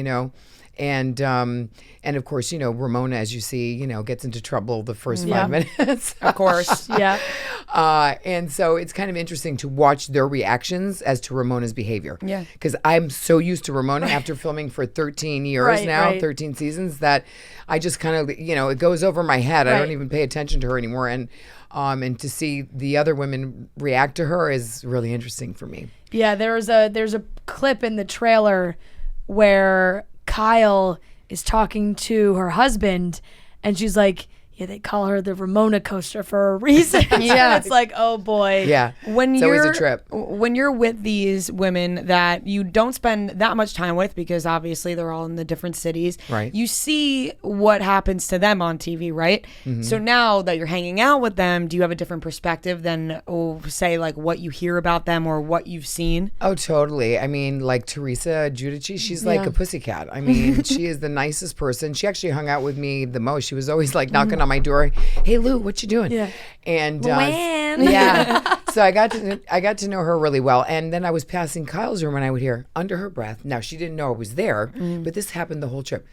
And of course, Ramona, as you see, gets into trouble the first 5 minutes. Of course. Yeah. And so it's kind of interesting to watch their reactions as to Ramona's behavior. Yeah. Because I'm so used to Ramona after filming for 13 years now, 13 seasons, that I just kind of, it goes over my head. I don't even pay attention to her anymore. And to see the other women react to her is really interesting for me. Yeah, there's a clip in the trailer where Kyle is talking to her husband, and she's like, yeah, they call her the Ramona coaster for a reason. Yeah. It's like, oh boy. Yeah. When it's you're always a trip. When you're with these women that you don't spend that much time with, because obviously they're all in the different cities, Right. You see what happens to them on TV, right? So now that you're hanging out with them, do you have a different perspective than, say, like what you hear about them or what you've seen? Oh, totally. I mean, like Teresa Giudice, she's like a pussycat. I mean, she is the nicest person. She actually hung out with me the most. She was always like knocking on my door. Hey, Lou, what you doing? Yeah. And Luann. yeah. So I got to know her really well. And then I was passing Kyle's room and I would hear under her breath. Now, she didn't know I was there, but this happened the whole trip.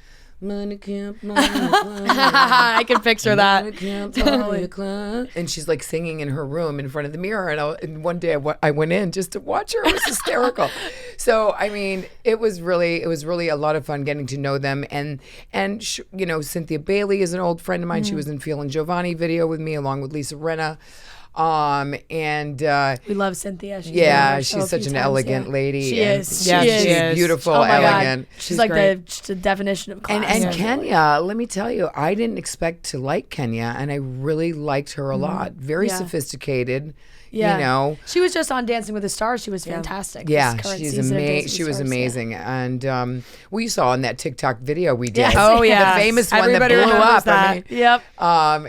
Money can't buy you club. I can picture that. Money can't buy you club. And she's like singing in her room in front of the mirror. And one day I went in just to watch her. It was hysterical. So I mean, it was really a lot of fun getting to know them. And you know, Cynthia Bailey is an old friend of mine. She was in Phil and Giovanni video with me along with Lisa Rinna. We love Cynthia. She's such an elegant lady. She is. Yeah, she she's is. beautiful, Oh my elegant. God. She's like the definition of class. And Kenya, let me tell you, I didn't expect to like Kenya, and I really liked her a lot. Very sophisticated. Yeah. You know, she was just on Dancing with the Stars. She was fantastic. yeah, This current she's season of Dancing with She the was Stars, amazing, and we saw in that TikTok video we did. Yes. Oh yeah, the famous Everybody one that blew remembers up. that. I mean, Yep.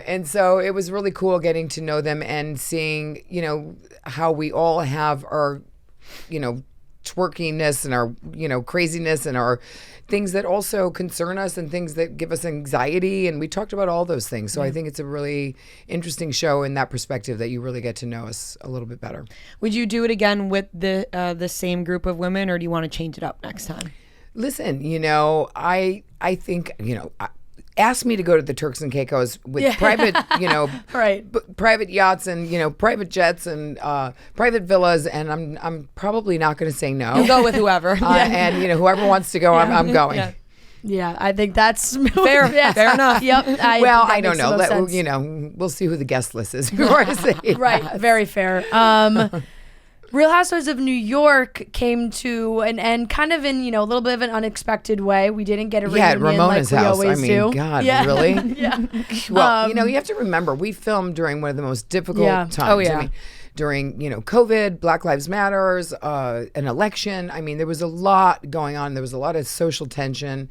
and so it was really cool getting to know them and seeing, you know, how we all have our, you know, twerkiness and our, you know, craziness and our things that also concern us and things that give us anxiety. And we talked about all those things. So I think it's a really interesting show in that perspective that you really get to know us a little bit better. Would you do it again with the same group of women, or do you want to change it up next time? Listen, you know, I think, you know, ask me to go to the Turks and Caicos with private, you know, Right. private yachts and, you know, private jets and private villas, and I'm probably not going to say no. You go with whoever. And you know, whoever wants to go, I'm going. Yeah. Yeah, I think that's Fair. Fair enough. Yep. I don't know. You know, we'll see who the guest list is before I say yes. Right. Very fair. Real Housewives of New York came to an end kind of in, you know, a little bit of an unexpected way. We didn't get a Yeah, at reunion Ramona's like we house. always I mean, do. God, Yeah. really? Yeah. Well, you know, you have to remember, we filmed during one of the most difficult times. Oh, yeah. I mean, during, you know, COVID, Black Lives Matters, an election. I mean, there was a lot going on. There was a lot of social tension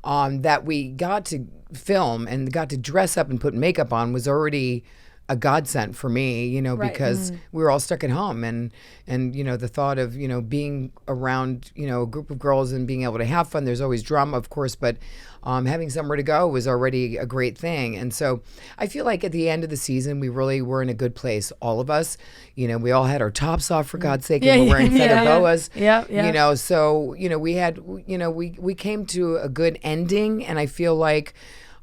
that we got to film and got to dress up and put makeup on was already a godsend for me, you know, because we were all stuck at home and you know, the thought of, you know, being around, you know, a group of girls and being able to have fun. There's always drama, of course, but having somewhere to go was already a great thing. And so I feel like at the end of the season, we really were in a good place, all of us. You know, we all had our tops off, for God's sake, and we're wearing feather boas. Yeah. You know, so, you know, we had, you know, we came to a good ending, and I feel like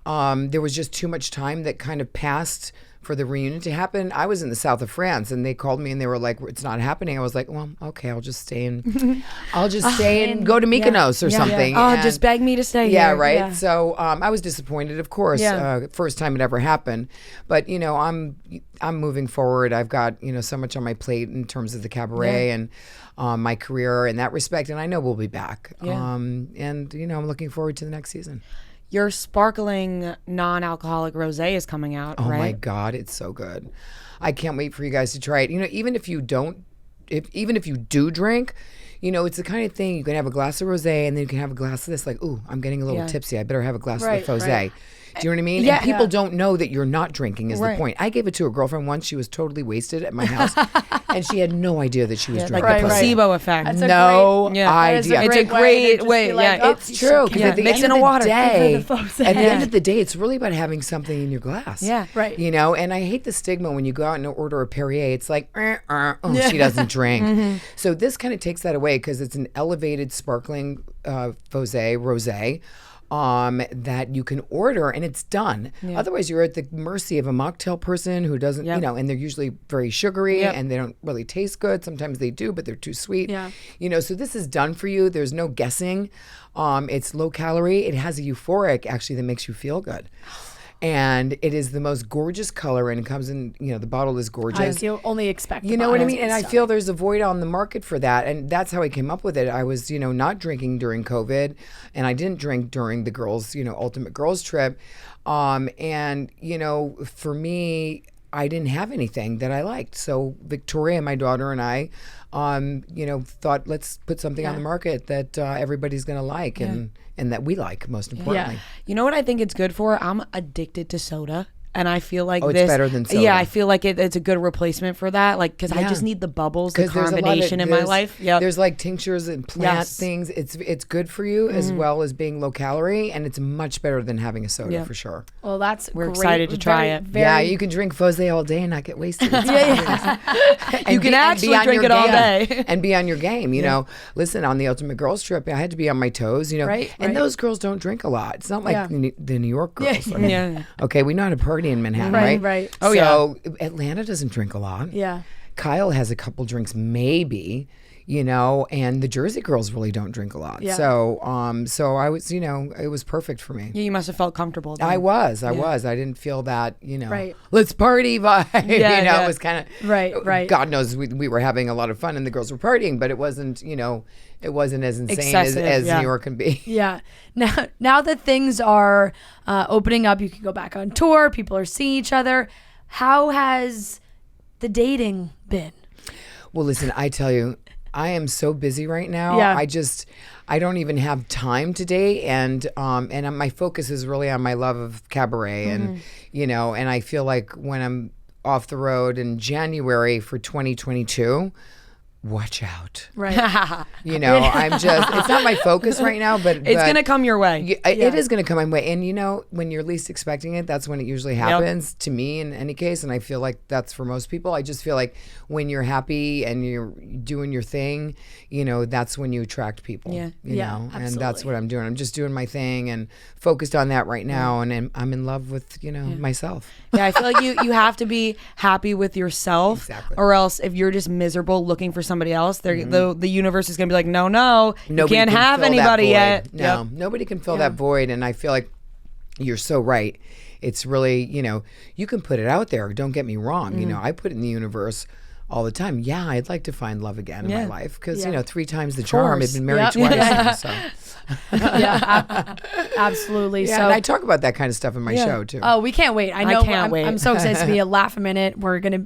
there was just too much time that kind of passed for the reunion to happen. I was in the south of France, and they called me and they were like, "It's not happening." I was like, "Well, okay, I'll just stay and go to Mykonos or something." Oh, And- just beg me to stay yeah, here. right. Yeah. So I was disappointed, of course. Yeah. First time it ever happened, but you know, I'm moving forward. I've got, you know, so much on my plate in terms of the cabaret and my career in that respect, and I know we'll be back. Yeah. And you know, I'm looking forward to the next season. Your sparkling non-alcoholic rosé is coming out, Oh right? my God, it's so good. I can't wait for you guys to try it. You know, even if you do drink, you know, it's the kind of thing you can have a glass of rosé and then you can have a glass of this, like, ooh, I'm getting a little tipsy. I better have a glass of the Fosé. Right. Do you know what I mean? Yeah. And people don't know that you're not drinking is Right. the point. I gave it to a girlfriend once. She was totally wasted at my house and she had no idea that she was Like drinking. the Right, right. placebo effect. That's a No great- Yeah. that is idea. It's a way to great just way, be like, yeah, oh, It's true, because at the Mix end in of a the water. day, Give her the Fosé. at the Yeah. end of the day, it's really about having something in your glass. Yeah. Right. You know, and I hate the stigma when you go out and order a Perrier. It's like, she doesn't drink. So this kind of takes that away because it's an elevated sparkling rosé that you can order and it's done. Otherwise, you're at the mercy of a mocktail person who doesn't, you know, and they're usually very sugary and they don't really taste good. Sometimes they do, but they're too sweet. Yeah. You know, so this is done for you. There's no guessing. It's low calorie. It has a euphoric actually that makes you feel good. And it is the most gorgeous color, and it comes in, you know, the bottle is gorgeous. You only expect. You know what I mean? And I feel there's a void on the market for that. And that's how I came up with it. I was, you know, not drinking during COVID, and I didn't drink during the girls, you know, Ultimate Girls Trip. And, you know, for me, I didn't have anything that I liked. So Victoria, my daughter, and I, you know, thought, let's put something on the market that everybody's going to like and that we like, most importantly. You know what I think it's good for? I'm addicted to soda. And I feel like it's better than soda. Yeah, I feel like it's a good replacement for that. Like, because I just need the bubbles, the carbonation in my life. Yeah, there's like tinctures and plant things. It's good for you as well as being low calorie, and it's much better than having a soda for sure. Well, we're excited to try it. Yeah, you can drink Fosé all day and not get wasted. You can actually drink it all day and be on your game. You know, listen, on the Ultimate Girls trip, I had to be on my toes. You know, and those girls don't drink a lot. It's not like the New York girls. I mean, okay, we know how to party in Manhattan, right? Right. Oh, so Atlanta doesn't drink a lot. Yeah. Kyle has a couple drinks, maybe, you know, and the Jersey girls really don't drink a lot. Yeah. So I was, you know, it was perfect for me. Yeah, you must have felt comfortable then. I was. I didn't feel that, you know, let's party vibe. It was kind of right. God knows we were having a lot of fun and the girls were partying, but it wasn't, you know, it wasn't as insane as New York can be. Yeah. Now that things are opening up, you can go back on tour. People are seeing each other. How has the dating been? Well, listen, I tell you, I am so busy right now. Yeah. I don't even have time to date, and my focus is really on my love of cabaret, and you know, and I feel like when I'm off the road in January for 2022. Watch out. Right. You know, it's not my focus right now, but it's going to come your way. It is going to come my way. And you know, when you're least expecting it, that's when it usually happens to me in any case. And I feel like that's for most people. I just feel like when you're happy and you're doing your thing, you know, that's when you attract people. Yeah. You know, absolutely. and that's what I'm doing. I'm just doing my thing and focused on that right now. And I'm in love with, you know, myself. Yeah, I feel like you have to be happy with yourself. Exactly. Or else if you're just miserable looking for somebody else, the universe is going to be like, no, you can't have anybody yet. No, nobody can fill that void. And I feel like you're so right. It's really, you know, you can put it out there. Don't get me wrong. You know, I put it in the universe all the time. Yeah, I'd like to find love again in my life because, you know, 3 times the charm. I've been married twice now, so. Absolutely. Yeah, so, and I talk about that kind of stuff in my show too. Oh, we can't wait. I know. I'm so excited to be a Laugh a Minute.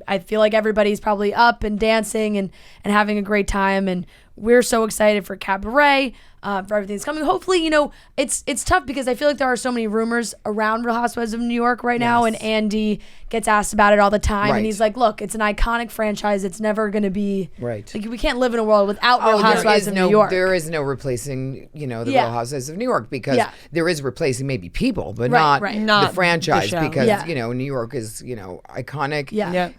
I feel like everybody's probably up and dancing and having a great time, and we're so excited for cabaret. For everything that's coming. Hopefully, you know, it's tough because I feel like there are so many rumors around Real Housewives of New York right now, and Andy gets asked about it all the time, and he's like, look, it's an iconic franchise. It's never going to be like, we can't live in a world without Real Housewives of New York. There is no replacing, you know, the Real Housewives of New York because there is replacing maybe people, but not the franchise because, you know, New York is, you know, iconic.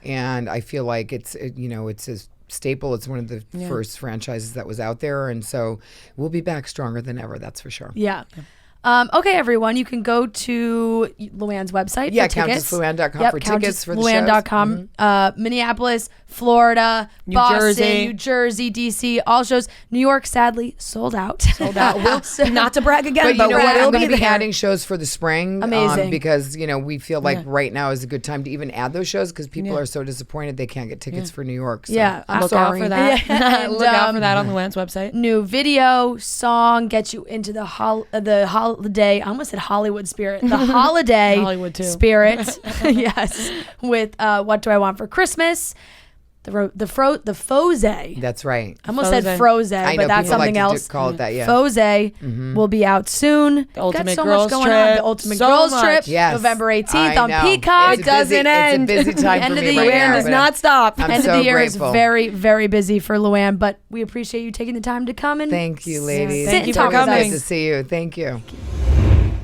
And I feel like it's, you know, it's a staple. It's one of the first franchises that was out there, and so we'll be back stronger than ever. That's for sure. Okay, everyone, you can go to Luann's website for tickets. CountessLuann.com for tickets for the shows. Luann.com. Minneapolis, Florida, Boston, New Jersey, DC, all shows. New York, sadly, sold out. Not to brag again, but you know what? I'm going to be adding shows for the spring. Amazing. Because, you know, we feel like right now is a good time to even add those shows because people are so disappointed they can't get tickets for New York. So I'm sorry. Look out for that. Look out for that on Luann's website. New video, song, get you into the holiday. I almost said Hollywood spirit. The holiday Hollywood too. Spirit. Yes. With What Do I Want for Christmas? The Fose. That's right. I almost said Froze, but that's something else. Call it that, Fose will be out soon. The Ultimate Got so Girls much going Trip. on. The Ultimate Girls Trip. Yes. November 18th I on know. Peacock. It doesn't end. It's a busy time End for of me the right year now, does but not stop. I'm End so of the year grateful. is very, very busy for Luann, but we appreciate you taking the time to come and thank you, ladies. Thank you It's for always coming. Nice to see you. Thank you.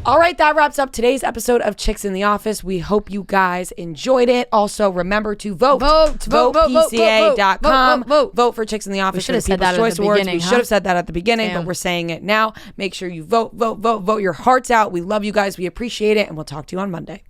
All right, that wraps up today's episode of Chicks in the Office. We hope you guys enjoyed it. Also, remember to vote. VotePCA.com. Vote for Chicks in the Office. We should have said that at the beginning. We should have said that at the beginning, but we're saying it now. Make sure you vote your hearts out. We love you guys. We appreciate it, and we'll talk to you on Monday.